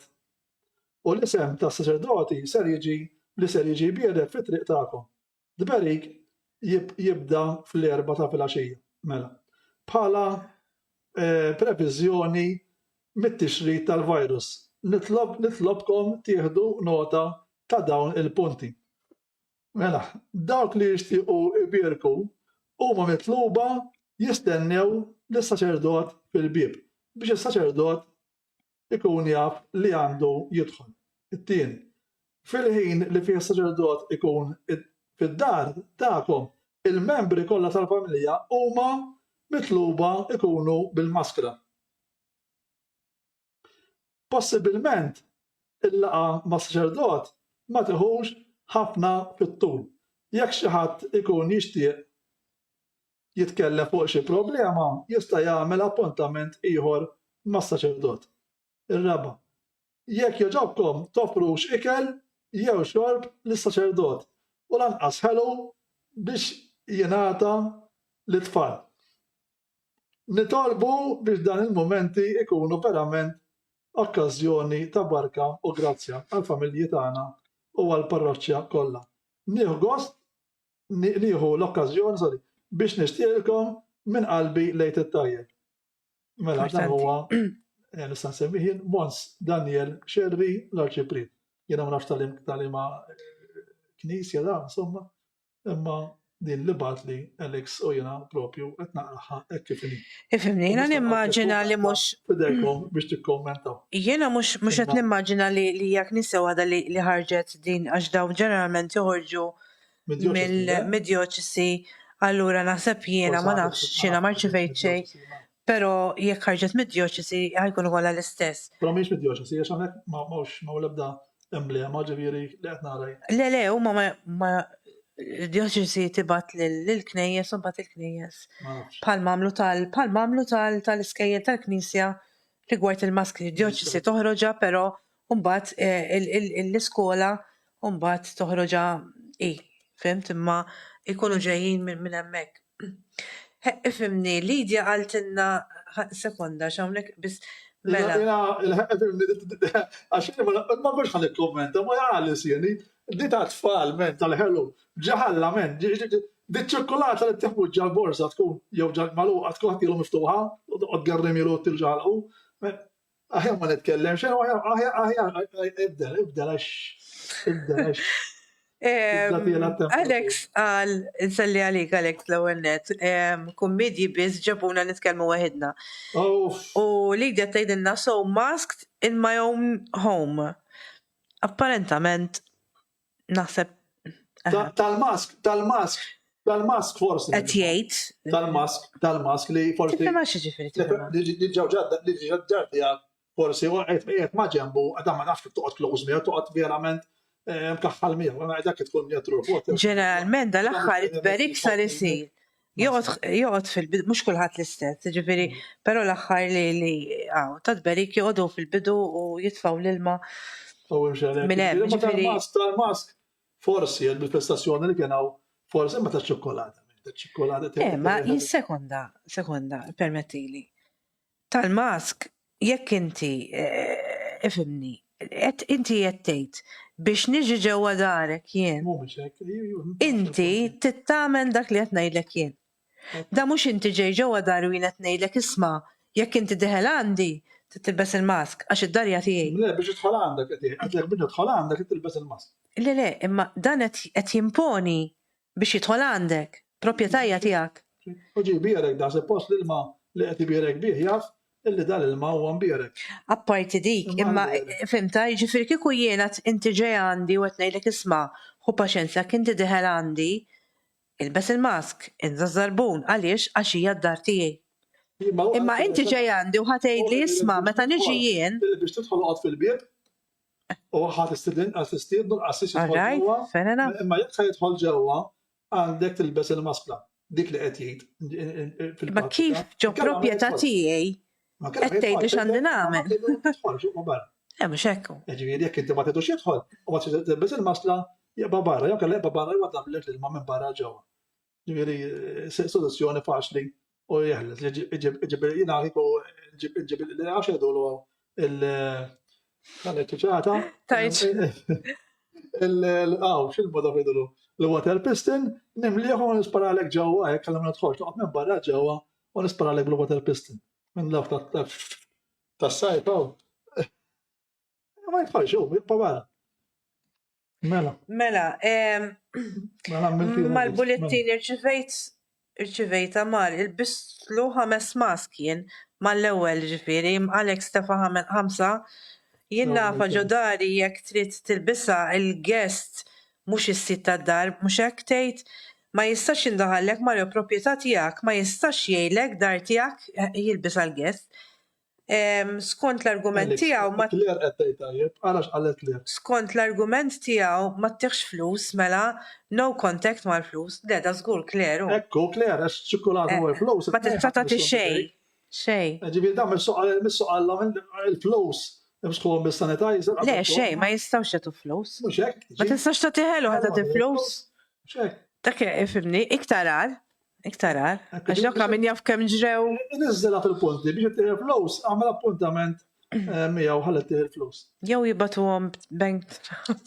u l-isem tas saċerdoti ser jiġi biedek fit-triq tagħkom. Dberik jibda fl-4 ta' filgħaxija. Mela. Bħala previżjoni mit-tixrid tal-virus. Nitlobkom tieħdu nota ta' dawn il-punti. Mela, dawk li jixtiequ ibierku huma mitluba jistennew lis-saċerdot fil-bieb biex is-saċerdot ikun jaf li għandu jidħol. It-tieni, fil-ħin li fih is-saċerdot ikun fid-dar tagħkom, il-membri kollha tal-familja huma mitluba ikunu bil-maskra. Possibilment il-laqa ma' saċerdot ma tieħux ħafna fit-tul. Jekk xi ħadd ikun jixtieq jitkellem fuq xi problema, jista' jagħmel appuntament ieħor mas-saċerdot. Ir-raba', jekk jogħġobkom toffrux ikel jew xorb lis-saċerdot u lanqas ħelu biex jingħata lit-tfal. Nitolbu biex dan il-mumenti ikunu verament okkażjoni ta' barka u grazzja għall-familji tagħna u għall-parroċċja kollha. Nieħu gost, nieħu l-okkażjoni biex nixtieqkom minn qalbi lejt it-tajjeb. Mela dan huwa nista' nsemmih Mons Daniel Xerri l-Arċiprit. Jiena ma nafx tal-ima knisja da, insomma, imma din li batli Alex u jiena propju qed naqraħa hekk kif inhi. Ifhimni, jiena nimmaġina li mhux Fidejkom biex tikkommentaw. jiena mhux qed nimmaġina li hija knisja waħda li ħarġet din għax dawn ġeneralment joħorġu mill-dioċesi, allura naħseb jiena ma nafx x'jiena ma rċevejt xejn, però jekk ħarġet mid-dioċesi ħajkunu kollha l-istess. Però mhix mid-dioċesi għax hawnhekk ma l-ebda emblema ġifieri li qed nara. Le, huma ma id-dioċesi tibat lill-knejjes u mbagħad il-knejjes. Bħal mamlu tal-iskejjel tal-Knisja rigward il-maskri. Id-dioċesi toħroġa, però mbagħad l-iskola mbagħad toħroġa fimt imma ikunu ġejjin minn hemmhekk. Ifhimni, Lidja qaltilna sekonda x'hawnhekk biss mela. Għax ma biex ħan ikkommenta, ma jgħalis jeni, di ta' tfal men tal-ħelu, ġaħalla men, di ċokolata li t-teħmuġ ġal-borsa tkun jew ġal-maluqa tkun ħatilu miftuħa, u t-garrimilu t-ġalqu, aħjar ma nitkellem, xejn aħjar ibdel għax. Alex għal, nsalli għalik Alex l-ewwel net, kummedji biss ġabuna nitkellmu waħedna. U Lidja tgħidilna so masked in my own home. Apparentament naħseb tal-mask forsi. Qed jgħid. Tal-mask li forsi. Tifhem xi ġifieri li ġarti forsi qed ma ġembu għadha ma nafx toqgħod close miegħu toqgħod verament mkaħħal miegħu, dak tkun miegħu ruħ. Ġeneralment dal-aħħar it-berik sar isir. Joqgħod fil-bidu, mhux kulħadd l-istess, ġifieri, però l-aħħar li ta' tberik joqogħdu fil-bidu u jitfgħu l-ilma. Minn hemm, ġifieri. Tal-mask forsi bil-prestazzjoni li kienaw forsi ma ta' ċokkolata. Ma sekonda, permettili. Tal-mask, jekk inti, ifhimni, inti qed tgħid biex niġi ġewwa darek jien. Inti tittamel dak li qed ngħidlek jien. Da mhux inti ġej ġewwa dar u jien qed ngħidlek isma' jekk inti diħel għandi titilbes il-mask għax id-darja tiegħi. Le biex idħol għandek għadlek biex idħol għandek tilbes il-mask. Le, imma dan qed jimponi biex jidħol għandek, proprjetarja tiegħek. U ġibierek da se post l-ilma li qed ibierek bih jaf illi dal-ilma huwa mbierek. Apparti dik, imma fimta, jiġifieri kieku jiena inti ġej għandi u qed ngħidlek isma' ħu paċenzja inti diħel għandi, ilbes il-mask, inżażarbun għaliex għax hija d-dar tiegħi. Imma inti ġej għandi u ħatejdli isma' meta niġi jien. Biex tidħol qod fil-bieb u ħadd istidnu l-qassis jidħol. Imma jekk se jidħol ġewwa għandek tilbes il-maskla. Dik li qed jgħid. Imma kif ġo proprjetà tiegħi qed tgħid li x'għandi nagħmel. Mhux hekk. Ġifieri jekk inti ma tidux jidħol u ma tilbes il-maskla jaqba' barra, jew kellha jaqba' barra jew tagħmilek l-ilma minn barra ġewwa. Ġifieri soluzzjoni faċli u jeħles. Ġifieri jiena ġib li għax jgħidu Ħalli ċaċata. Tajt. Xil-moda fidlu. Il-water piston, nimliħu u nisparalek ġewwa, hekk għal nidħolx noqgħod minn barra ġewwa u nisparalek bil-water piston. Minn laf tas-sajf hawn. Ma jitħolx hu, jibqa' barra. Mela. Mal-bulletin irċivejt Amar il-bistlu 5 maskien mal-ewwel ġifieri Alex tefa' 5 jien nafa ġodari jekk trid tilbisha il-guest mhux is-sit tad-dar mhux hekk tgħid ma jistax jindaħallek Mario proprjetà tiegħek ma jistax jgħidlek dar tiegħek jilbisha l-guest. Skont l-argument tiegħu ma Clear qed tgħid tajjeb, għalax qalet clear. skont l-argument tiegħu ma tieħx flus mela no contact mal-flus. Da żgur kleru. Ekku clear għax ċikkulatu u flus. Ma tista' tagħti xejn. Xejn. Ġifieri dan mis-soqallhom il-flus. Biex bis-sanitizer. Le xejn ma jistgħux jagħtu flus. Mhux hekk. Ma tistax tagħti ħelu ħadd tagħti flus. Mhux hekk. Dak ifhimni, iktar għal. Għax dokka min jaf kemm ġrew. Niżżela fil-punti biex tieħi flus, għamel appuntament miegħu ħallet tieħi flus. Jew jibatuhom bank.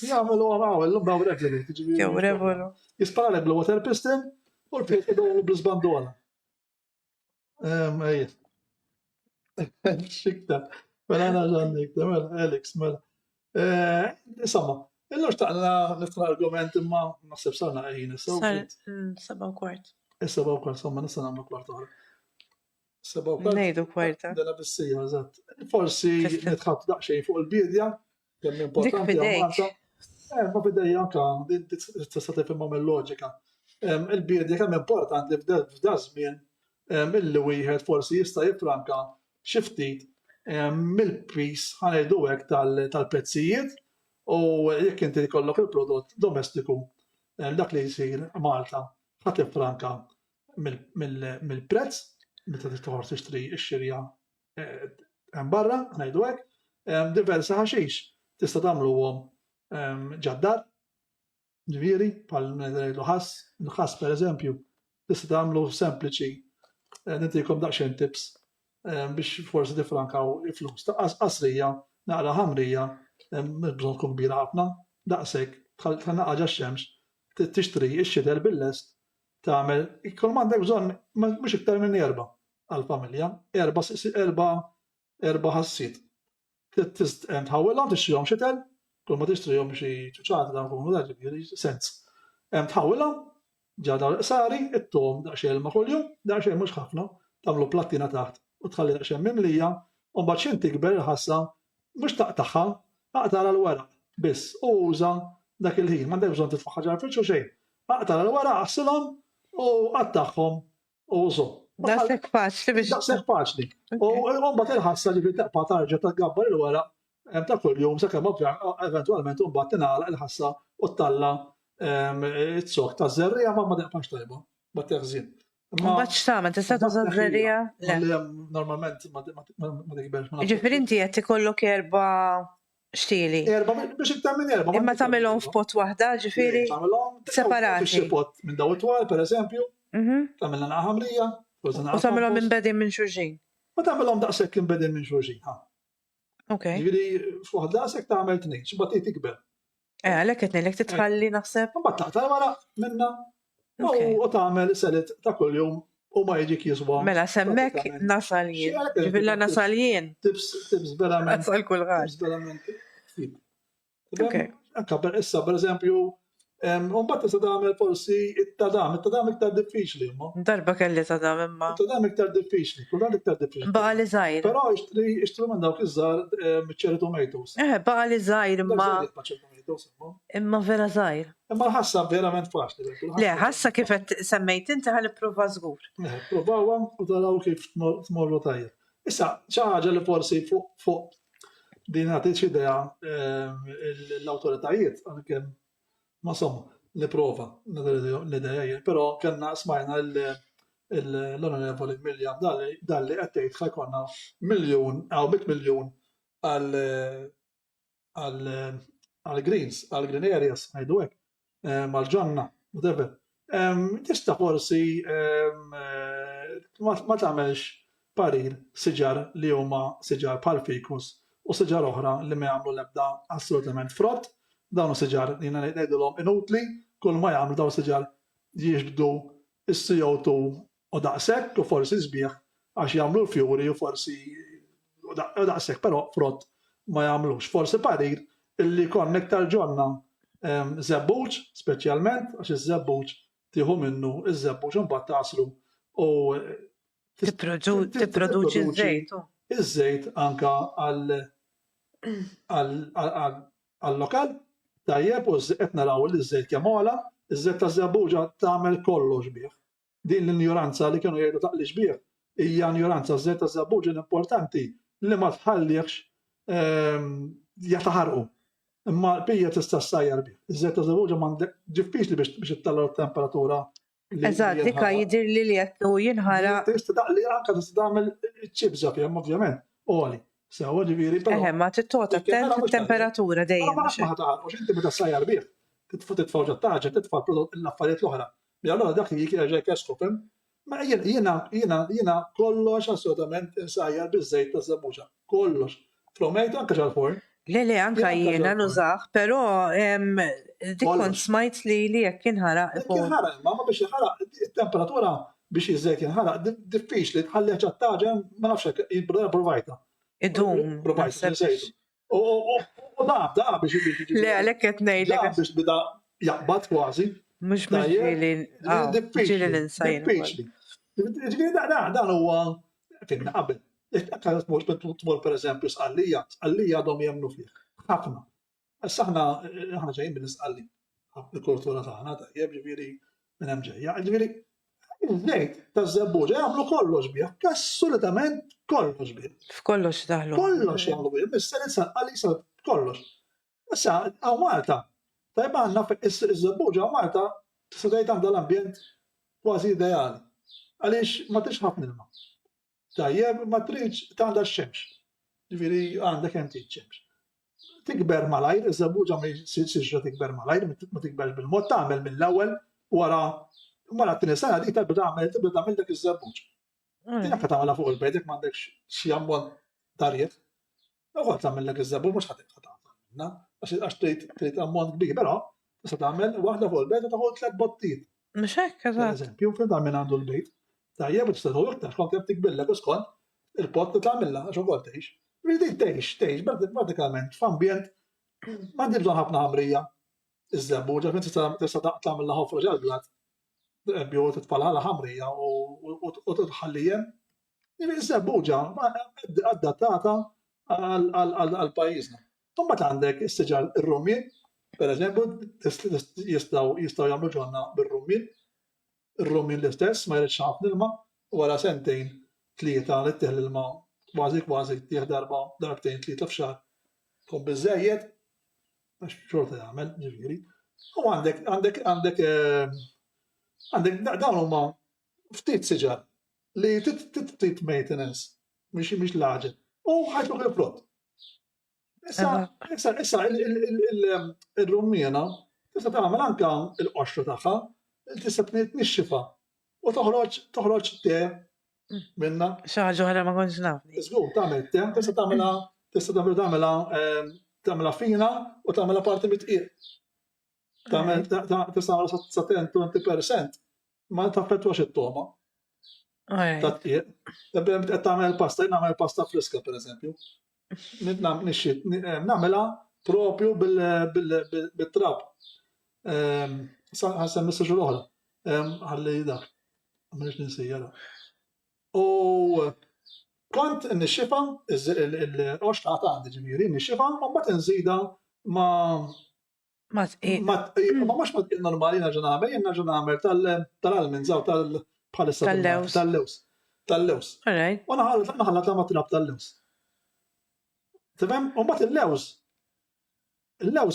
Jagħmlu l-lum bawrek li Jew revolu. jisparalek bil-water piston u l-piet jidgħu bl-żbandola. Ejjed. Xikta. Mela għana ġannik, mela, Alex, mela. Insomma, illum xtaqna niftra argument imma naħseb sarna għajin. Sar 7:15. Is-7 kwart, somma nista nagħmlu kwart oħra. 7 kwart. Ngħidu kwarta. Dela bissija, eżatt. Forsi nitħatt daqsxejn fuq il-bidja, kemm importanti fidejk. għamata. Ma bidejja anka, tista' tifhimhom il-loġika. Il-bidja kemm importanti f'da żmien illi wieħed forsi jista' jifranka xi ftit mill-pris ħanejdu hekk tal-prezzijiet u jekk inti jkollok il-prodott domestiku dak li jsir Malta ħadd tifranka mill-prezz meta titħor tixtri x-xirja hemm barra ngħidu hekk diversi ħaxix tista' tagħmluhom ġaddar ġifieri bħal ngħidu ħass pereżempju tista' tagħmlu sempliċi nintikom daqsxejn tips biex forsi tifrankaw il-flus ta' qasrija, naqra ħamrija, bżonn tkun kbira ħafna, daqshekk tħannaqqa ġax-xemx, tixtri x-xitel bil-lest, tagħmel ikun m'għandek bżonn mhux iktar minn 4 għall-familja, 4 ħassiet. Tħawilhom tixtrihom xitel, kull ma tixtrihom xi ċuċati dan ikunu ġifieri sens. Tħawilhom ġadar qsari, it-tom daqsxejn ma' kuljum, daqsxejn mhux ħafna, tagħmlu plattina taħt u tħalli daqsxejn mimlija, u mbagħad x'in tikber il-ħassa mhux taqtaħħa, aqtara l-weraq biss u uża dak il-ħin, m'għandek bżonn titfa' ħaġa fil-ċu xejn. Aqtara l-weraq aħsilhom u qattaħħom u użhom. Daqshekk faċli biex. Daqshekk faċli. U mbagħad il-ħassa ġifieri taqpa' tarġa' tagabbar il-weraq ta' kuljum sakemm eventwalment u mbagħad tingħalaq il-ħassa u talla it-sok ta' żerrija ma deqpax tajba, ma teħżin. Mbagħad x'tagħmel tista' tuża żerrija? Le. Normalment ma tikberx. Jiġifieri inti qed ikollok 4 xtieli. 4 biex iktar minn 4. Imma tagħmilhom f'pot waħda ġifieri separati. F'pot minn daw it-twal pereżempju, tagħmilha naqa' ħamrija, u tagħmilhom inbedin minn xulxin. Ma tagħmilhom daqshekk inbedin minn xulxin, ħa. Okej. Jiġifieri f'waħda daqshekk tagħmel tnejn, x'bagħad tikber. Għalhekk qed ngħidlek titħalli naħseb. Mbagħad taqta' wara minna u tagħmel selet ta' kuljum u ma jiġik jiswa. Mela semmek nasal jien. Ġifieri nasal jien. Tips verament. Nasal kulħadd. Tips verament. Okej. Anka issa pereżempju, mbagħad tista' tagħmel forsi it-tadam iktar diffiċli imma. Darba kelli tadam imma. It-tadam iktar diffiċli, kultant iktar diffiċli. Baqa li żgħir. Però ixtru minn dawk iż-żgħar cherry tomatoes. Baqa li żgħir imma vera żgħir. Imma ħassa verament faċli. Le, ħassa kif qed semmejt inti ħalli prova żgur. Provawhom u taraw kif tmorru tajjeb. Issa xi ħaġa li forsi fuq din ħadd idea l-awtoritajiet għalkemm ma somma li prova l-idea, però kellna smajna l-onorevoli Miljan dalli qed tgħid ħajkonna miljun aw 100 miljun għal-greens, għal-green areas, għajdu hekk, mal-ġonna, whatever. Tista' forsi ma tagħmelx parir siġar li huma siġar bħal fikus u siġar oħra li ma jagħmlu l-ebda assolutament frott, dawn siġar jiena ngħidulhom inutli, kull ma jagħmlu dawn siġar jiġbdu is-CO2 u daqshekk u forsi sbieħ għax jagħmlu l-fjuri u forsi u daqshekk però frott ma jagħmlux. Forsi parir illi kon iktar ġonna żebbuġ speċjalment għax iż-żebbuġ tieħu minnu iż-żebbuġ imbagħad taslu u tipproduċi żejt. Iż-żejt anka għall-lokal tajjeb u qed naraw li ż-żejt kemm ogħla, iż-żejt ta' żebbuġa tagħmel kollox bih. Din l-injoranza li kienu jgħidu taqlix bih hija injoranza żejt ta' żebbuġa importanti li ma tħallix jataħarqu. Imma l-bija tista' ssajjar bih. Iż-żejt ta' żebbuġa m'għandek diffiċli biex ittella t-temperatura. Eżatt, dikka jidher li qed jinħaraq. Tista' daqli anke tista' tagħmel ċibża fihom ovvjament oli. Sewa ġifieri però. Ma tittota temperatura dejjem. Ma ħataħarqux inti meta ssajjar bih. Titfgħu ġattaġa, titfa' l-affarijiet l-oħra. Allora dak li jerġa' jkessru fim. Ma jiena kollox assolutament insajjar biż-żejt ta' żebbuġa. Kollox. Tromejtu anke ġal-forn. Le, anka jiena nużaħ, però dik kont smajt li jekk jinħaraq. Jinħaraq, ma biex jinħaraq it-temperatura biex iż-żejt jinħaraq diffiċli tħalli ċattaġa ma nafx provajta. Idum. Provajta żejt. U da biex Le, għalhekk qed ngħidlek. biex bida jaqbad kważi. Mhux ġieli l-insajn. Diffiċli. Ġieli dan huwa finna qabel. Jekk tmur pereżempju sqallija għadhom jemmnu fih. Ħafna. Issa aħna ġejjin bil-isqalli. Il-kultura tagħna tajjeb ġifieri minn hemm ġejja. Ġifieri iż-żejt taż-żebbuġa jagħmlu kollox bih, assolutament kollox bih. F'kollox daħlu. Kollox jagħmlu bih, mis-ser għalisa kollox. Issa hawn Malta, tajba għandna iż-żebbuġa Malta tista' tgħid għandha l-ambjent kważi ideali. Għaliex ma tix ħafna ilma. Tajjeb ma tridx tagħandha x-xemx. Ġifieri għandek hemm x-xemx. Tikber malajr, iż-żebbuġa ma jsirx tikber malajr, ma tikberx bil-mod tagħmel mill-ewwel wara t-tieni sena dik tibda tagħmel dak iż-żebbuġ. Dik qed tagħmilha fuq il-bejt jekk m'għandekx xi ammont darjet. Ukoll tagħmel dak iż-żebbuġ mhux ħadd tagħmilna għax trid ammont kbir, però tista' tagħmel waħda fuq il-bejt u taħod 3 bottijiet. Mhux hekk eżatt. Eżempju, fejn tagħmel għandu l-bejt. Tajjeb tista' tħollu iktar xkont kemm tikbillek u skont il-pott li tagħmilha għax ukoll tgħix. Ridi tgħix pratikament f'ambjent m'għandix bżonn ħafna ħamrija. Iż-żebbuġa fejn tista' tagħmilha ħofra ġal-blat. Ebbju titfalħala ħamrija u titħallija. Iż-żebbuġa adattata għal-pajjiżna. Imbagħad għandek is-siġar ir-rumien, pereżempju, jistgħu jagħmlu ġonna bir-rumien. Ir-rumien l-istess ma jridx ħafna ilma u wara sentejn tlieta li ttieħ l-ilma kważi tieħ darbtejn tlieta f'xahar. Tkun biżżejjed għax xorta jagħmel ġifieri. U għandek dawn huma ftit siġar li trid maintenance mhix l-aġel. U ħajtluq il-frott. Issa il-rumiena tista' tagħmel anke l-qoxru tagħha tista' tnixxifa u toħroġ te minna. Xi ħaġa oħra ma kontx naf. Żgur tagħmel te, tagħmilha fina u tagħmilha parti mit-tqiel. Tista' tagħmilha sa 10-20% ma taffettwax it-toma. Ta' tqiel. Qed tagħmel pasta, nagħmel pasta friska pereżempju. Nagħmilha propju bil-trab. Ħassem messaġu l-oħra. Ħalli dak. Mhux ninsejjara. U kont nixxifa il-qox ta' għandi ġifieri nixxifa u mbagħad inżida ma' mhux ma' tqiel normali nerġa' nagħmel tal-almonds jew bħalissa tal-lews. U naħallat ma' trab tal-lews. Tifhem? U mbagħad il-lews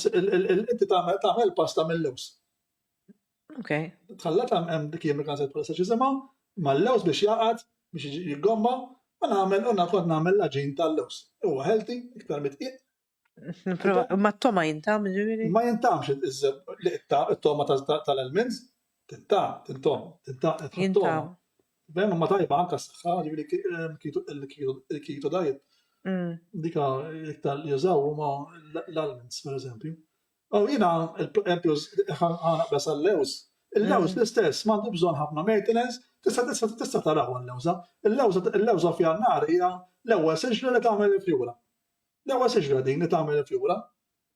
inti tagħmel pasta mill-lews. Tħallat hemm dik il-mekanizmu bħalissa ġisimha mal-lews biex jaqgħad biex jiggomma u nagħmel l-aġin tal-lews. Huwa healthy, iktar mitqiel. Ma t-toma jintam ġifieri? Ma jintamx it-toma tal-almonds, tintam. Ma tajba anke s-saħħa ġifieri il-keto diet Dika iktar li jużaw huma l-almonds, per eżempju. Jiena ħanaqbes għall-lews. Il-lews l-istess m'għandu bżonn ħafna maintenance, tista' taraw l-lewża. Il-lewża f'Jannar hija l-ewwel siġra li tagħmel il-fjura. L-ewwel siġra din li tagħmel il-fjura.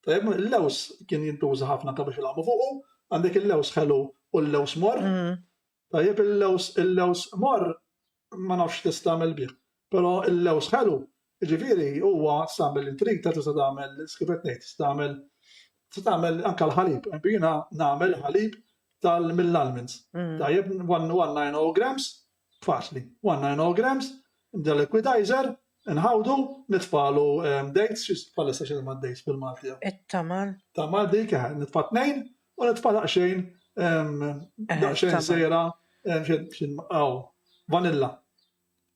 Tajjeb, il-lews kien jintuża ħafna ta' biex ilagħbu fuqu, għandek il-lews ħelu u l-lews mor. Tajjeb, il-lews mor ma nafx tista'mel bih. Però il-lews ħelu, ġifieri huwa tagħmel intrita tista' tagħmel skifet ngħid, tista' tagħmel anke l-ħalib. Jiena nagħmel ħalib mill-almonds. Tajjeb, 190 grams, faċli. 190 grams, nibda liquidizer, nħawdu, nitfalu dates, palissa xil ma dates bil-Malti. It-tamal. Tamal dik, nitfa 2 u nitfa daqxejn sejra, vanilla.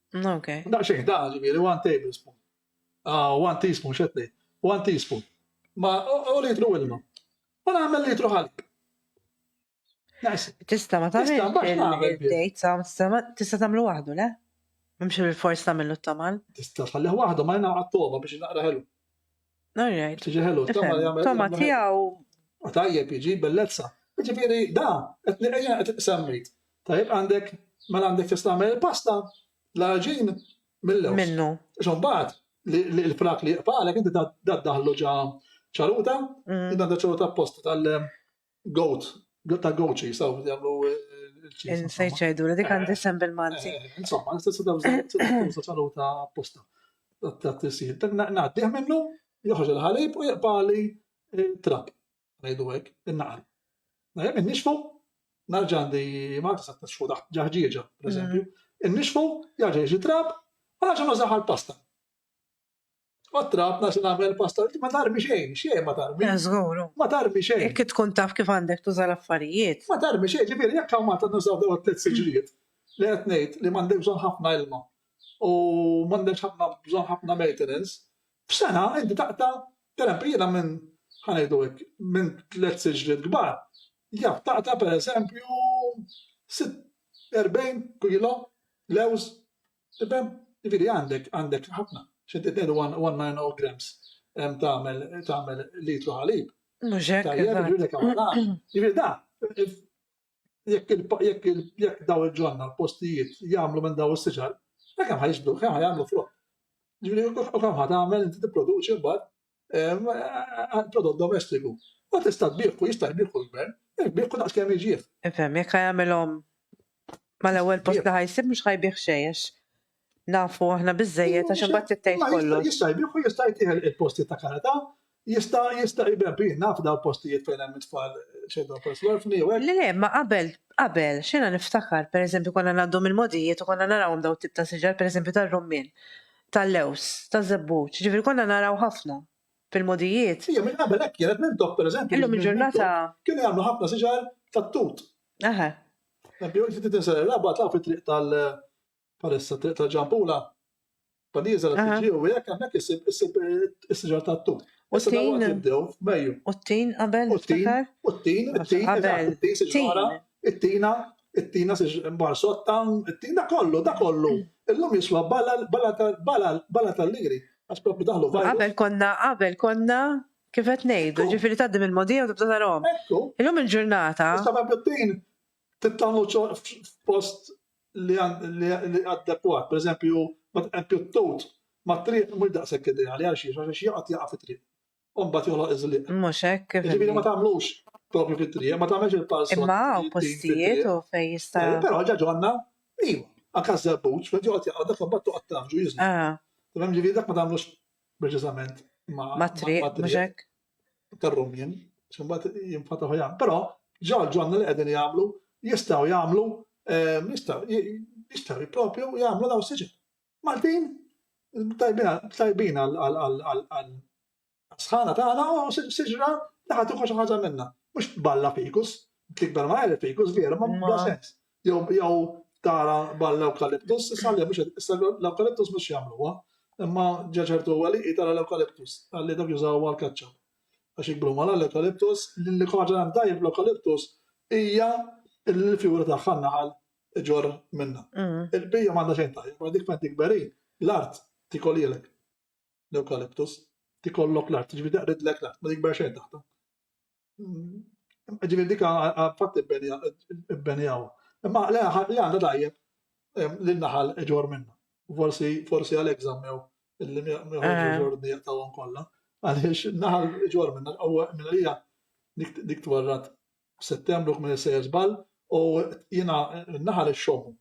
Okay. Daqxejn, da ġifieri 1 tablespoon. 1 teaspoon, xetni. 1 teaspoon. Ma u litru ilma. U nagħmel litru ħalib. Tista' ma tagħmel il-dates, tista' tagħmlu waħdu, le? M'hemmx bil-fors tagħmlu t-tamal. Tista' tħallih waħda ma jingħaqad toma biex naqra ħelu. Alright. Tiġi ħelu, t-tamal jagħmel. Toma tiegħu. Tajjeb jiġi bellezza. Ġifieri da, qed semmejt. Tajjeb għandek mela għandek tista' tagħmel il-pasta l-ġin mill-lews. Minnu. X'mbagħad il-prak li jqbalek inti daħlu ġa ċaruta, inti ċaruta apposta tal-goat, tal-goat cheese, jagħmlu il-cheese. Insejt ċejdu li dik għandi sem bil-Malti. Insomma, tista' ċaruta apposta. Tat-tisir. Ngħaddih minnu, joħroġ il-ħalib u jaqbali trab. Ngħidu hekk, in-naqal. In-nixfu, narġa' għandi ma tista' tixfu taħt ġaħġieġa, pereżempju. In-nixfu, jarġa' jiġi trab, u narġa' nużaħ għall-pasta. U trab naxi nagħmel pasta, ma tarmi xejn ma tarmi. Żguru. Ma tarmi xejn. Jekk tkun taf kif għandek tuża l-affarijiet. Ma tarmi xejn, ġifieri jekk hawn ma nużaw dawn it-tliet siġrijiet li qed ngħid li m'għandek bżonn ħafna ilma u m'għandekx bżonn ħafna maintenance, f'sena inti taqta' jiena minn ħanejdu hekk minn 3 siġriet kbar. Jaf taqta' pereżempju 40 kilo lews, ġifieri għandek ħafna. Xinti t-nedu 190 grams tagħmel litru ħalib. Mhux hekk. Ġifieri da, jekk daw il-ġonna postijiet jagħmlu minn daw is-siġar, kemm ħajġbdu, kemm ħajamlu frott. Ġifieri u kemm ħatagħmel inti tipproduċi mbagħad prodott domestiku. U tista' tbieħu jista' jbieħu l-gvern, jbieħu daqs kemm jiġih. Ifhem, jekk ħajamilhom mal-ewwel post li ħajsib mhux ħajbieħ xejn. Nafu aħna biżejjed għax imbagħad tittejt kollox. Jista' jbieħu jista' jtieħ il-postijiet ta' karità, jista' jbieħ naf daw postijiet fejn hemm it-tfal xedu perswarfni u hekk. Le, ma qabel x'inha niftakar, pereżempju konna ngħaddu mill-modijiet u konna narawhom daw tip ta' siġar, pereżempju tar-rummin, tal-lews, taż-żebbuġ, ġifieri konna naraw ħafna fil-modijiet. Hija minn qabel hekk kienet minn dok pereżempju. Illum il-ġurnata kienu jagħmlu ħafna siġar tat-tut. Aha. Ebbju inti tinsel il-raba tlaw fit-triq palissa triq tal-ġampula. Paniżel tiġi u hekk hemmhekk issib is-siġar tat-tut. U t-tin jibdew f'Mejju. U t-tin qabel niftakar? U it-tina barsotta, it-tina kollu, da kollu. Illum jiswa bala tal-ligri. Għax propri daħlu Qabel konna kif qed ngħidu, ġifieri tgħaddi mill-modija u tibda tarahom. Illum il-ġurnata. Issa t-tin tittamlu f'post li adekwat, pereżempju, t-tut ma triq mhux daqshekk ideali għal xi jaqgħod jaqa' fit-triq. Mbagħad joħloq iżliq. Mhux hekk. Ġifieri ma tagħmlux propri fit-triq, ma tagħmelx il-pass. Imma postijiet u fejn jista'. Però ġaġonna, iva, anke żebbuġ, fejn joqgħod jaqa' dak imbagħad toqgħod tafġu jiżliq. Tamam ġifieri dak ma tagħmlux preċiżament ma' triq mhux hekk. Tar-rumjien, x'imbagħad jinfataħu jagħmlu. Però ġonna li qegħdin jagħmlu jistgħu jagħmlu jistgħu propju jagħmlu daw siġar. Maltin tajbin għal-sħana tagħna u siġra li ħadd tieħu xi ħaġa minnha. Mhux tballa fikus, tikber ma jgħid fikus vera ma bla sens. Jew tara balla eukaliptus, issa l-eukaliptus mhux jagħmluha, imma ġeġertu għali tara l-eukaliptus, għalli dak jużaw għal-kaċċab. Għax jikbru mala l-eukaliptus, li ħaġa hemm tajjeb l-eukaliptus hija l-fjura tagħha naħal ġor minna. Il-bija m'għandha xejn tajjeb, ma dik fejn tikberi, l-art tikolilek. l-eukaliptus, tikollok l-art, ġifieri taqridlek l-art, ma tikber xejn taħta. Ġifieri dik fatt ibbenjaw. Imma li għandha tajjeb l-naħal ġor minna. Forsi għalhekk żammew illi mieħorġu ġorni jaqtawhom kollha. Għaliex naħal ġor minna minn hija dik twarrat f'Settembru minn se żball u jiena naħal ix-xogħol.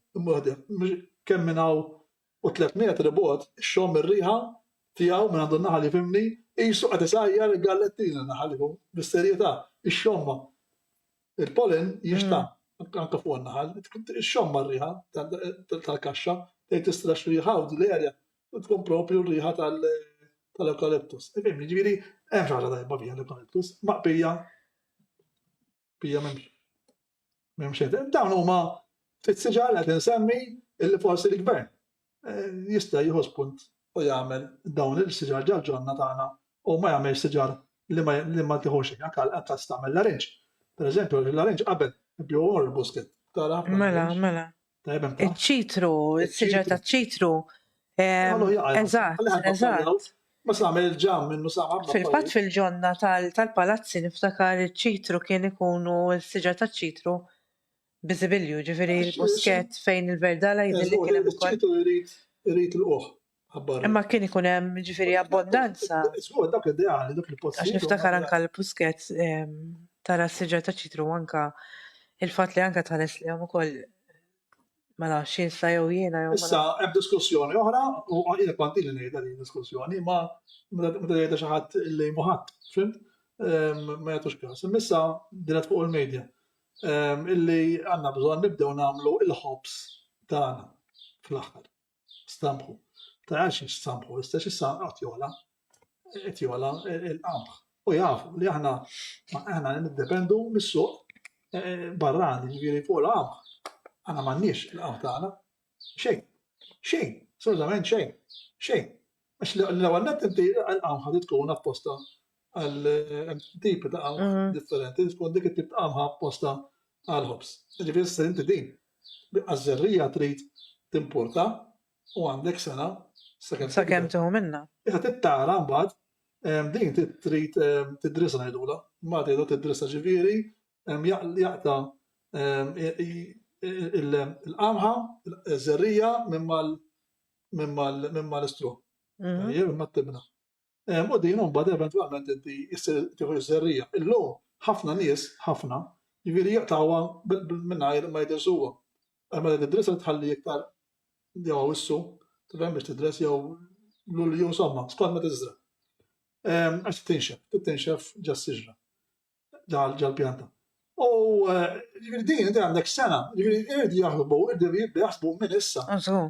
Kemm minn hawn u 300 ribot ix-xogħol ir-riħa tiegħu minn għandu naħal jifhimni qisu qed isajjar il-gallettina naħal bis-serjetà ix-xomma. Il-pollen jixta' anke fuq in-naħal, ix-xomma r-riħa tal-kaxxa tgħid tistrax riħa u l-erja u tkun propju r-riħa tal-eukaliptus. Ifhimni, ġifieri hemm xi ħaġa tajba fiha l-eukaliptus, ma qbija m'hemm xejn. Dawn huma fis-siġar qed insemmi illi forsi l-gvern jista' jieħu spunt u jagħmel dawn il-siġar ġal-ġonna tagħna u ma jagħmel siġar li ma tieħux anke tagħmel l-arinġ. Pereżempju l-arinġ qabel bjew il-busket. Mela. Iċ-ċitru, is-siġar taċ-ċitru. Eżatt. Ma s'għamel il-ġam minnu saħab. Fil-fatt fil-ġonna tal-palazzi niftakar iċ-ċitru kien ikunu s-siġar taċ-ċitru biżibilju, ġifieri l-busket fejn il-verdala jidilli kien hemm ukoll. Iċ-ċitru jrid il-qoħ. Imma kien ikun hemm ġifieri abbondanza. Dak ideali, dak il-post. Għax niftakar anke l-busket tara s-siġar taċ-ċitru anke il-fatt li anke tħares li hemm ukoll mela xinsa jew jiena jew. Issa hemm diskussjoni oħra u jiena kont ili ngħidha din diskussjoni ma meta jgħidha xi ħadd illi muħadd, fimt? Ma jagħtux każ. Issa dinet fuq il-medja illi għandna bżonn nibdew nagħmlu il-ħobs tagħna fl-aħħar. Stampħu. Ta'għalx nistampħu, istax issa qed jola il-qamħ. U jafu li aħna niddependu mis-suq barrani, ġifieri fuq il-qamħ. Aħna m'għandniex il-qamħ tagħna. Xejn, assolutament xejn. Għax l-ewwel nett inti l-qamħa li tkun apposta għal tipi ta' qamħ differenti, tkun dik it-tip ta' qamħa apposta għal-ħobs. Ġifieri issa inti din għaż-żerrija trid timporta u għandek sena sakemm tuħu minnha. Issa tittara mbagħad din trid tidrisa ngħidula, mbagħad jgħidu tidrisa ġifieri jaqta' il-qamħa, żerrija minn mal-istru. Jew imma t-tibna. U din mbagħad eventwalment inti tieħu żerrija. Illum ħafna nies, ġifieri jaqtawha mingħajr ma jidrisuha. Imma tidrisa tħalli iktar jew issu, tifhem biex tidres jew lulju insomma, skont ma tiżra. Għax tinxef ġas siġra ġal-pjanta. U ġifieri din inti għandek sena, ġifieri irdi jaħsbu minn issa.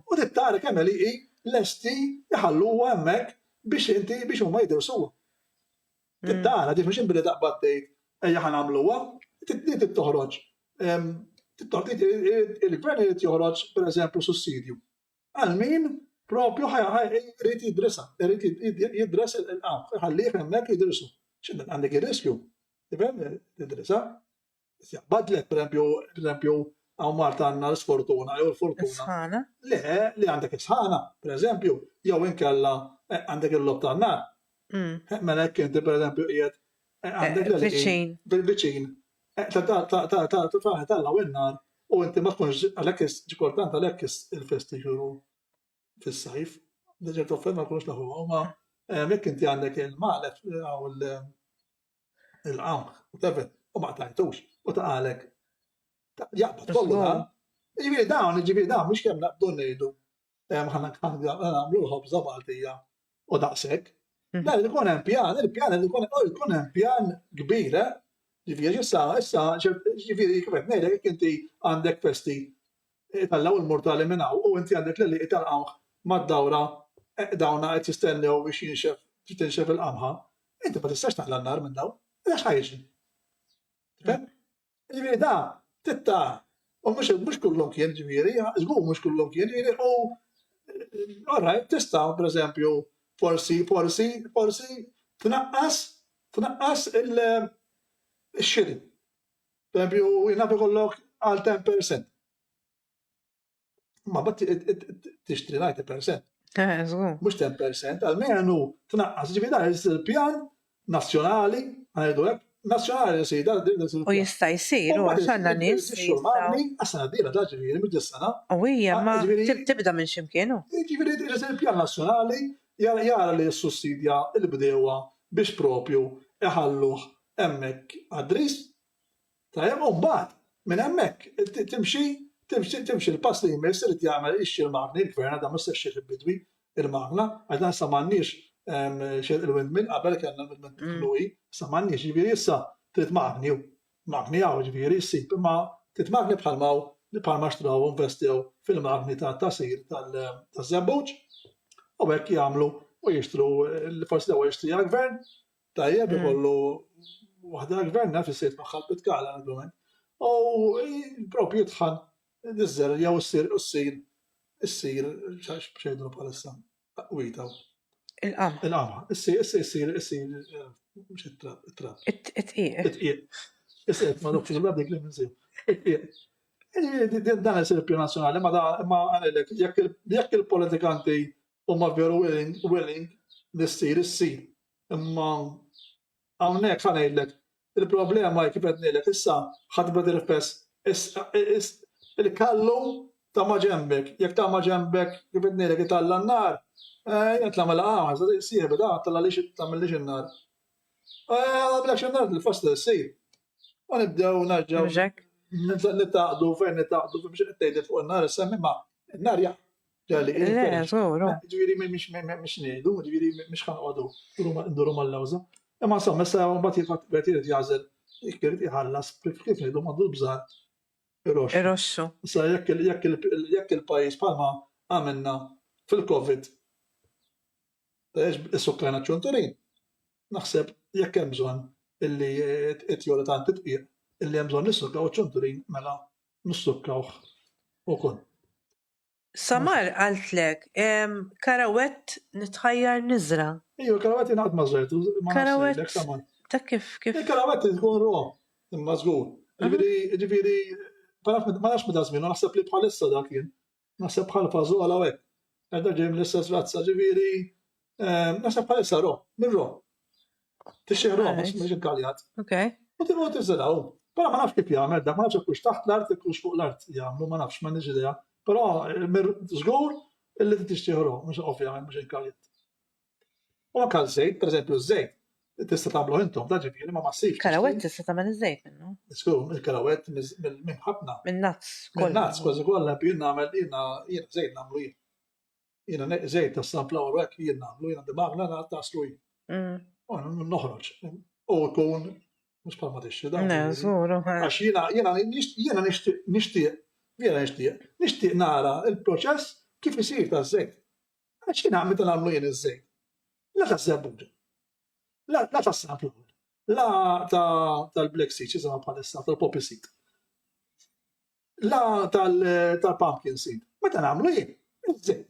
U tittara kemm li lesti jħalluha hemmhekk biex huma jidrsuha. Tittara dik mhux inbili daqbad tgħid ejja ħanagħmluha, trid toħroġ. Il-gvern irid joħroġ pereżempju sussidju. Għal min propju irid jidresa, irid jidres il-qamħ, ħallih hemmhekk jidrisu. X'inhi għandek ir-riskju. Tifhem tidresa? Badlet pereżempju hawn Marta għandna l-sfortuna jew l-fortuna. Le, li għandek is-sħana, pereżempju, jew inkella għandek il-lob tan-nar. Mela hekk inti pereżempju qiegħed għandek bil-viċin. Talla in-nar u inti ma tkunx għalhekk importanti għalhekk il-festi jkunu fis-sajf. Ċertu affarijiet ma jkunux naħuha, ma jekk inti għandek il-maqlef jew il-qamħ u ma tajtux u taqalek jaqbad kollu dan. Ġifieri dawn mhux kemm naqbdu ngħidu nagħmlu l-ħobża Maltija u daqshekk. La li jkun hemm pjan, il-pjan li jkun hemm pjan kbir, ġifieri issa ġifieri kif qed ngħidlek jekk inti għandek festi tallaw il-mortali minn hawn u inti għandek l-li tal-qamħ mad-dawra dawna qed jistennew biex tinxef il-qamħa, inti ma tistax taqla n-nar minn dawn, għax ħajġi. Ġifieri da titta u mhux kullhom kien ġifieri, żgur mhux kullhom kien ġifieri u orrajt tista' pereżempju forsi tnaqqas il-xiri. Pereżempju jingħad ikollok għal 10%. Ma bad tixtri 90%. Żgur. Mhux 10%, almenu tnaqqas ġifieri dan il-pjan nazzjonali, ngħidu hekk, nazzjonali jsir U jista' jsir u għax għandna nies jistgħu magni għas-sena d-dieħla ta' ġifieri mhux dis-sena. u hija ma ġifieri- tibda minn x'imkien hu. Ġifieri il-pjan nazzjonali jara li s-sussidja l-bdewa biex propju iħalluh hemmhekk għad-dris. Tajjeb u mbagħad minn hemmhekk timxi l-pass li jmiss irid jagħmel ixxi l-magni, il-gvern għadha mhux se jxi il-bidwi il-magna, għax dan sa m'għandniex il-windmill qabel kellna il-windmill lui, sa m'għandniex ġifieri issa trid magni hawn ġifieri ssib imma trid magni bħalma xtraw u investiew fil-magni ta' tasir taż-żebbuġ u hekk jagħmlu u jixtru forsi l-ewwel jixtri għall-gvern tajjeb ikollu waħda l-gvern naf is-sejt magħha l-bitkala argument u propju jitħan nizzer jew issir xejdru bħalissa wita. Il-qama. Issir mhux it-trab. It-tqiegħ. It-tqiegħ. Issir ma dokx il dik li minżew. It-tqiegħ. Dan isir pjan nazzjonali ma għalek jekk il-politikanti huma veru willing nissir issir. Imma hawnhekk ħanejdlek il-problema kif qed ngħidlek issa ħadbet il-fess il-kallu ta' ma ġembek, jekk ta' ma ġembek kif qed ngħidlek italla n-nar, jgħid la għaża sieħ da talla lix tagħmellix in-nar. Għamlek xi nar il-fost issir. Ma nibdew nerġgħu nitaqdu fejn biex tgħidlet fuq in-nar issemmi ma n-nar ġalli. Ġifieri mhix ngħidu, ġifieri mhix ħanqogħdu nduru mal-lewża. Imma insomma issa mbagħad jrid jagħżel jrid iħallas kif ngħidu m'għandu bżar iroxxu. Issa jekk il-pajjiż bħalma għamilna fil-Covid is-sukkana ċunturin. Naħseb jekk hemm bżonn illi t-tjola tant titqiegħ illi hemm bżonn nissukkaw ċunturin mela nissukkawh ukoll. Samar qaltlek karawett nitħajjar niżra. Karawett jingħad ma' żejt. Karawett ta' kif. Il-karawett tkun ro imma żgur. Ġifieri ma nafx meta żmien, naħseb li bħalissa dak jien. Naħseb bħal fażola hekk. Qed ġej mill-istess razza ġifieri naħseb bħalissa ro, minn ro. Tixxieħ ro mhux inkaljat. Okej. U timgħu tiżilgħu. Però ma nafx kif jagħmel dak, ma nafx hekk taħt l-art hekk fuq l-art jagħmlu, ma nafx m'għandix idea. Però żgur illi tixtieħ ro, mhux ovvjament mhux inkaljat. U anke l-żejt, pereżempju ż-żejt, tista' tagħmlu intom, da ġifieri ma massif. Karawett tista' tagħmel iż-żejt minnu. Skur, il-karawett minn ħafna. Minn nazz. Minn nazz, kważi kollha jien nagħmel jiena żejt nagħmlu jien. Jiena żejt tas-sunflower hekk jien nagħmlu, jiena dimagħna taslu jien. U noħroġ. U jkun mhux bħalma tixxi dan. Għax jiena nixtieq nara l-proċess kif isir taż-żejt. Għax jiena meta nagħmlu jien iż-żejt. La taż-żebbuġa. La tas-sunflower. La tal-black seed, xiżama bħalissa, tal-poppy seed. La tal-pumpkin seed. Meta nagħmlu jien, iż-żejt.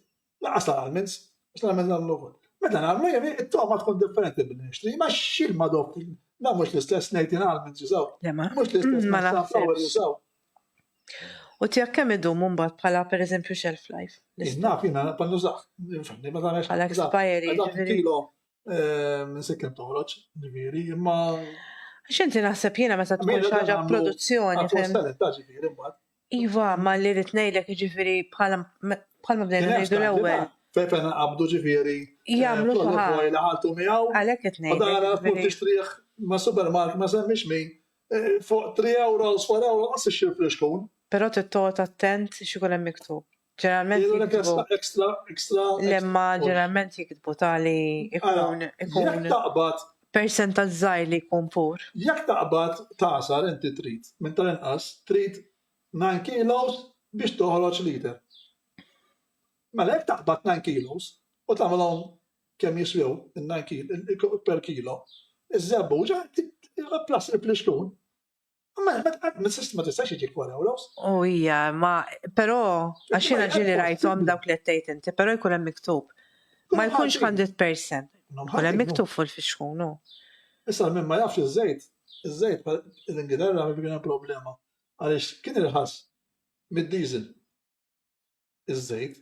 Laqas tal-almonds, għax tal-almonds nagħmlu wkoll. Meta nagħmlu jien, it-toma tkun differenti bil-nixtri, ma xilma dopp. Da mhux l-istess ngħid almonds jużaw. Mhux l-istess sunflower jużaw. U tiegħek kemm idum mbagħad bħala pereżempju shelf life? Naf jiena bħal nużaħ. Bħala expiry. Kilo minn sekkem toħroġ, ġifieri, imma. Għax inti naħseb jiena meta tkun xi ħaġa produzzjoni. Iva, ma li rid ngħidlek jiġifieri bħalma bdejna ngħidu l-ewwel. Fejn qabdu ġifieri. Jagħmlu tuħa. Ħaltu miegħu. Għalhekk qed ngħidlek. U dara tkun tixtrih ma' supermarket ma semmix min. Fuq 3 euro, 4 euro, qas ixxir fl-xkun. Però tittoqgħod attent x'ikun hemm miktub. Ġeneralment extra. Lemma ġeneralment jikdbu tali ikun percentaġġ żgħir li jkun pur. Jekk taqbad tasar inti trid minn tal-inqas trid 9 kilos biex toħroġ liter. Mela jekk taqbad 9 kilos u tagħmelhom kemm jiswew il-9 per kilo, iż-żebbuġa plastik fl-xkun. Ma tistax jiġik 4 euros. U hija, ma però għax jiena ġieli rajthom dawk li qed tgħid inti, però jkun hemm miktub. Ma jkunx 100%. Jkun hemm miktub fuq il-fixkun. Issa minn ma jafx iż-żejt l-Ingilterra kien hemm problema. Għaliex kien irħas mid-diesel. Iż-żejt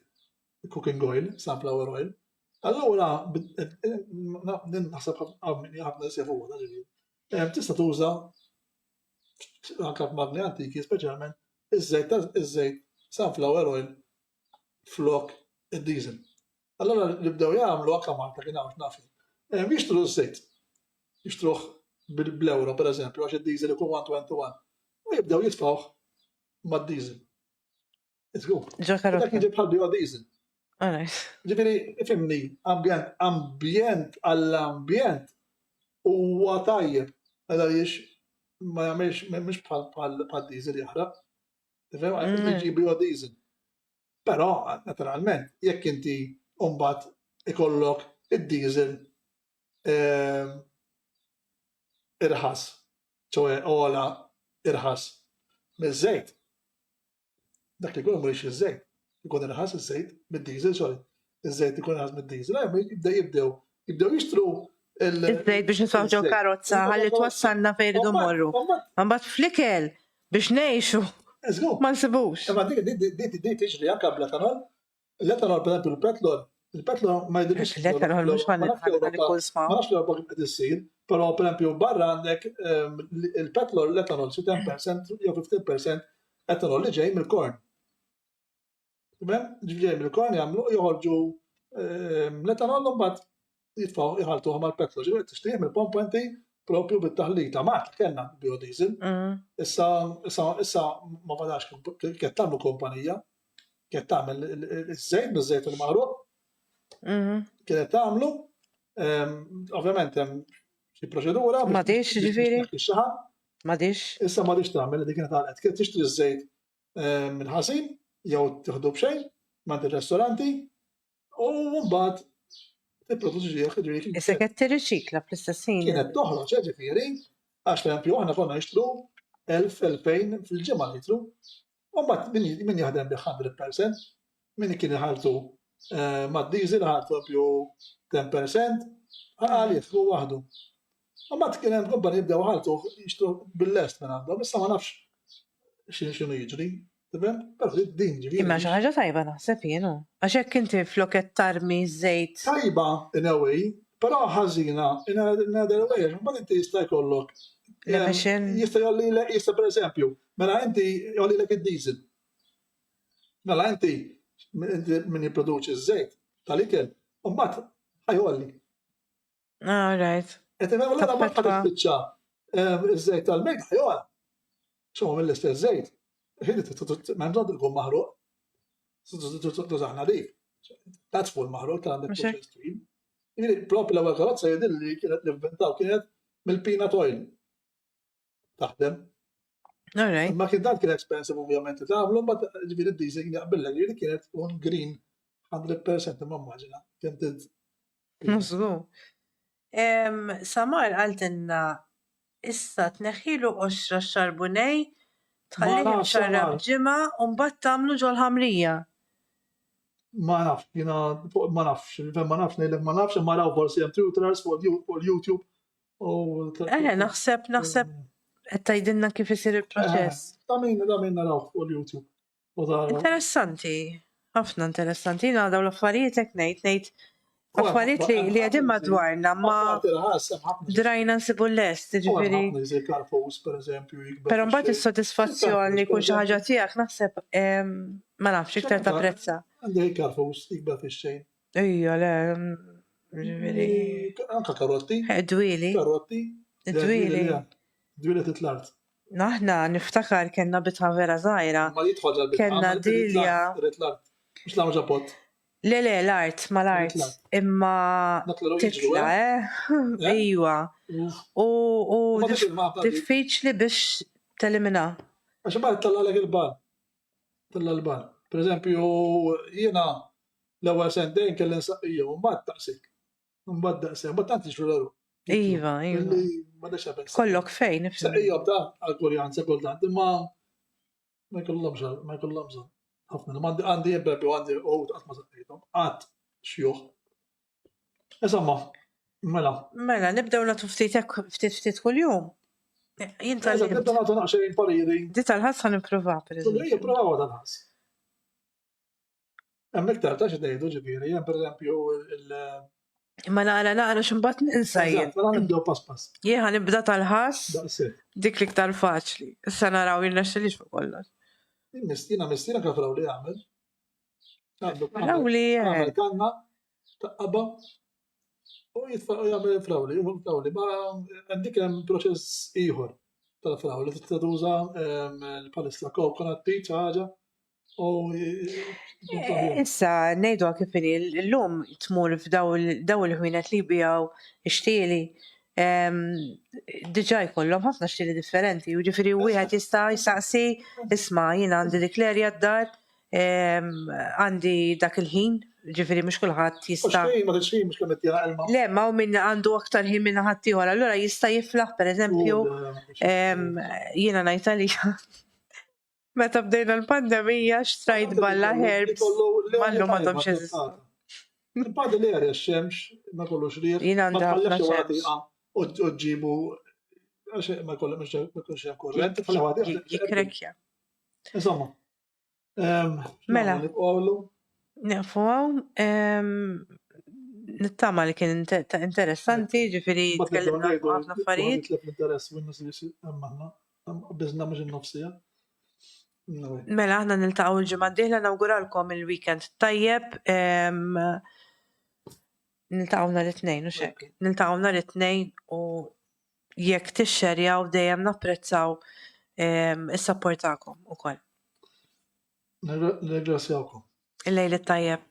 cooking oil, sunflower oil. Allura, naħseb ħafna sefu għada ġivir. Tista tuża, anka f'magni antiki, speċjalment, iż-żejt sunflower oil flok id-diesel. Allora nibdew jagħmlu anke Malta kien hawn nafi. Jixtru z-żejt. Jixtruh bil-euro pereżempju għax id-diesel ikun 121. U jibdew jitfgħuh mad-diesel. Ġo karotza. Dak jiġi bħal biodiesel. Ġifieri, ifhimni, ambjent għall-ambjent huwa tajjeb għaliex ma jagħmilx mhux bħal diesel jaħraq. Tifhem għax jiġi biodiesel. Però naturalment jekk inti mbagħad ikollok id-diesel irħas, ċewe ogħla irħas miż-żejt. Dak li jkun mhuwiex iż-żejt. Ikun irħas iż-żejt mid-diesel, sorry. Iż-żejt ikun irħas mid-diesel. Jibdew jixtru Iż-żejt biex nitfgħu ġew karozza ħalli twassalna fejn iridu mmorru. Mbagħad fl-ikel biex ngħixu. Ma nsibux. Imma dik tiġri anke bl-etanol. L-etanol pereżempju il-petrol ma jidhirx. L-etanol mhux ħanikol sma'. Ma nafx l-Ewropa kif qed issir, però pereżempju barra għandek il-petrol l-etanol xi 10% jew 15% etanol li ġej mill-korn. Ġej mill-korn jagħmlu joħorġu l-etanol mbagħad jitfgħu jħaltuha mal-petrol. Ġifieri tixtieq mill-pompa inti propju bit-taħlita. Ma kellna biodiesel. Issa ma badax kien tagħmlu kumpanija, kien tagħmel iż-żejt miż-żejt il-magħruq. Kienet tagħmlu, ovvjament hemm xi proċedura. M'għadix ġifieri. M'għadix. Issa m'għadix tagħmel dik kienet għalet. Kien tixtri ż-żejt minn ħażin jew tieħdu b'xejn mand ir-ristoranti u mbagħad tipproduċi ġifieri. Issa qed tirriċikla fl-istessin. Kienet toħroġ ġifieri għax pereżempju aħna konna nixtru 1000-2000 fil-ġimgħa litru. U mbagħad min jaħdem bi 100%, min kien iħalltu mad-diesel ħadd propju 10%, għal jitħlu waħdu. Mbagħad kien hemm kumpaniji jibdew ħaltu jixtru bil-lest minn għandhom, issa ma nafx x'inhu jiġri. Però din ġifieri. Imma xi ħaġa tajba naħseb jienu. Għax hekk inti flok qed tarmi żejt. Tajba in a way, però ħażina in another way, mbagħad inti jista' jkollok. Jista' jgħallilek jista' pereżempju, mela inti jgħallilek id-diesel. Mela inti min jipproduċi ż-żejt tal-ikel, u mbagħad ħajolli. All right. Qed imma ma tispiċċa iż-żejt tal-mejt ħajol. X'huma mill-istess żejt. M'hemm ikun maħruq. Tużaħna dik. That's full maħruq tal għandek process stream. Jiġifieri propri l-ewwel karozza jgħidilli kienet nivventaw kienet mill-peanut oil. Taħdem. All right. Ma kien dan kien expensive ovvjament tagħmlu, ma ġifieri d-diesel kien jaqbillek, ġifieri kienet tkun green 100% imma immaġina. Mużgu. Samar għaltinna issa tneħħilu qoxra x-xarbunej tħallih xarrab ġimgħa u mbagħad tagħmlu ġol-ħamrija. Ma nafx, jiena ma nafx, ma nafx ngħidlek ma nafx, imma raw forsi hemm tutors fuq YouTube. Naħseb qed tgħidilna kif isir il-proċess. Da min naraw fuq YouTube. Interessanti, ħafna interessanti. Jiena dawn l-affarijiet hekk ngħid affarijiet li qegħdin madwarna ma drajna nsibu l-lest, ġifieri. Però mbagħad is-sodisfazzjon li jkun xi ħaġa tiegħek naħseb ma nafx iktar tapprezza. Għandi karfus ikbar fix-xejn. Ejja le, ġifieri. Anke karotti. Dwili. Karotti. Dwili. Dwili titlart. Naħna niftakar kellna bitħa vera żgħira. Kellna dilja. Mhux la ġapot. Le, l-art, ma l-art, imma titla, ejwa. U diffiċli biex telimina. Għaxa bħal talla-lek il-bal. Talla l-bal. Per eżempju, jiena l-ewwel sentejn kelli nsaqija, u mbagħad daqsik. Mbagħad tanti xularu. Iva. Kollok fejn, nifhem. Saqija b'da għal-Kurjanza kultant, imma ma jkollhomx ħafna, għandi jibberbi u għandi uħut għat ma zaqqajtom, għat xjuħ. Eżamma, mela. Mela, nibdew nagħtu ftit kull-jum. Jinta li. Nibdew nagħtu naqxejn pariri. Di tal-ħass ħan improva, per eżempju. Jipprovaw tal-ħass. Hemm iktar ta' xi tgħidu ġifieri, hemm pereżempju Ma naqra x'imbagħad ninsa jien. eżatt, mela nibdew pass pass. Jien ħanibda tal-ħass Daqshekk. dik l-iktar faċli. Issa naraw jirnexxilix fuq kollox. Jiena mistiera kif Frawli jagħmel. Frawli, Għamel kanna taqqaba u jitfaq jagħmel Frawli, u Frawli ma dik hemm proċess ieħor tal-Frawli tista' tuża l-palestra coconut peach ħaġa u Issa ngħidu kif illum tmur f'daw il-ħwienet li jbijaw ix-xtieli diġà jkollhom ħafna xtieli differenti, u ġifieri wieħed jista' jsaqsi isma' jien għandi dik l-erja d-dar, għandi dak il-ħin, ġifieri mhux kulħadd jista'. ma tix mhux kemm qed jara ilma. Le, ma hu min għandu aktar ħin minn ħadd ieħor, allura jista' jiflaħ pereżempju jiena ngħid għalija. Meta bdejna l-pandemija xtrajt balla herbs mallum m'għandhomx eżistu. Il-badi l-erja x-xemx, ma kollux riħ. Jien għandi ħafna xemx. U ġibu ma kollux hemm korrent, Jikrekja. Insomma. Mela. Nefuaw, nittama li kien interessanti, ġifieri tkellimna fuq ħafna affarijiet. Bizna mhux in-nofsija. Mela aħna niltaqgħu l-ġimgħa d-dieħla nawguralkom il-weekend tajjeb. Niltaqgħu nhar it-tnejn u xek. Niltaqgħu nhar it-tnejn u jekk tixxerjaw dejjem napprezzaw is-support tagħkom ukoll. Nirringrazzjawkom. Il-lejl it-tajjeb.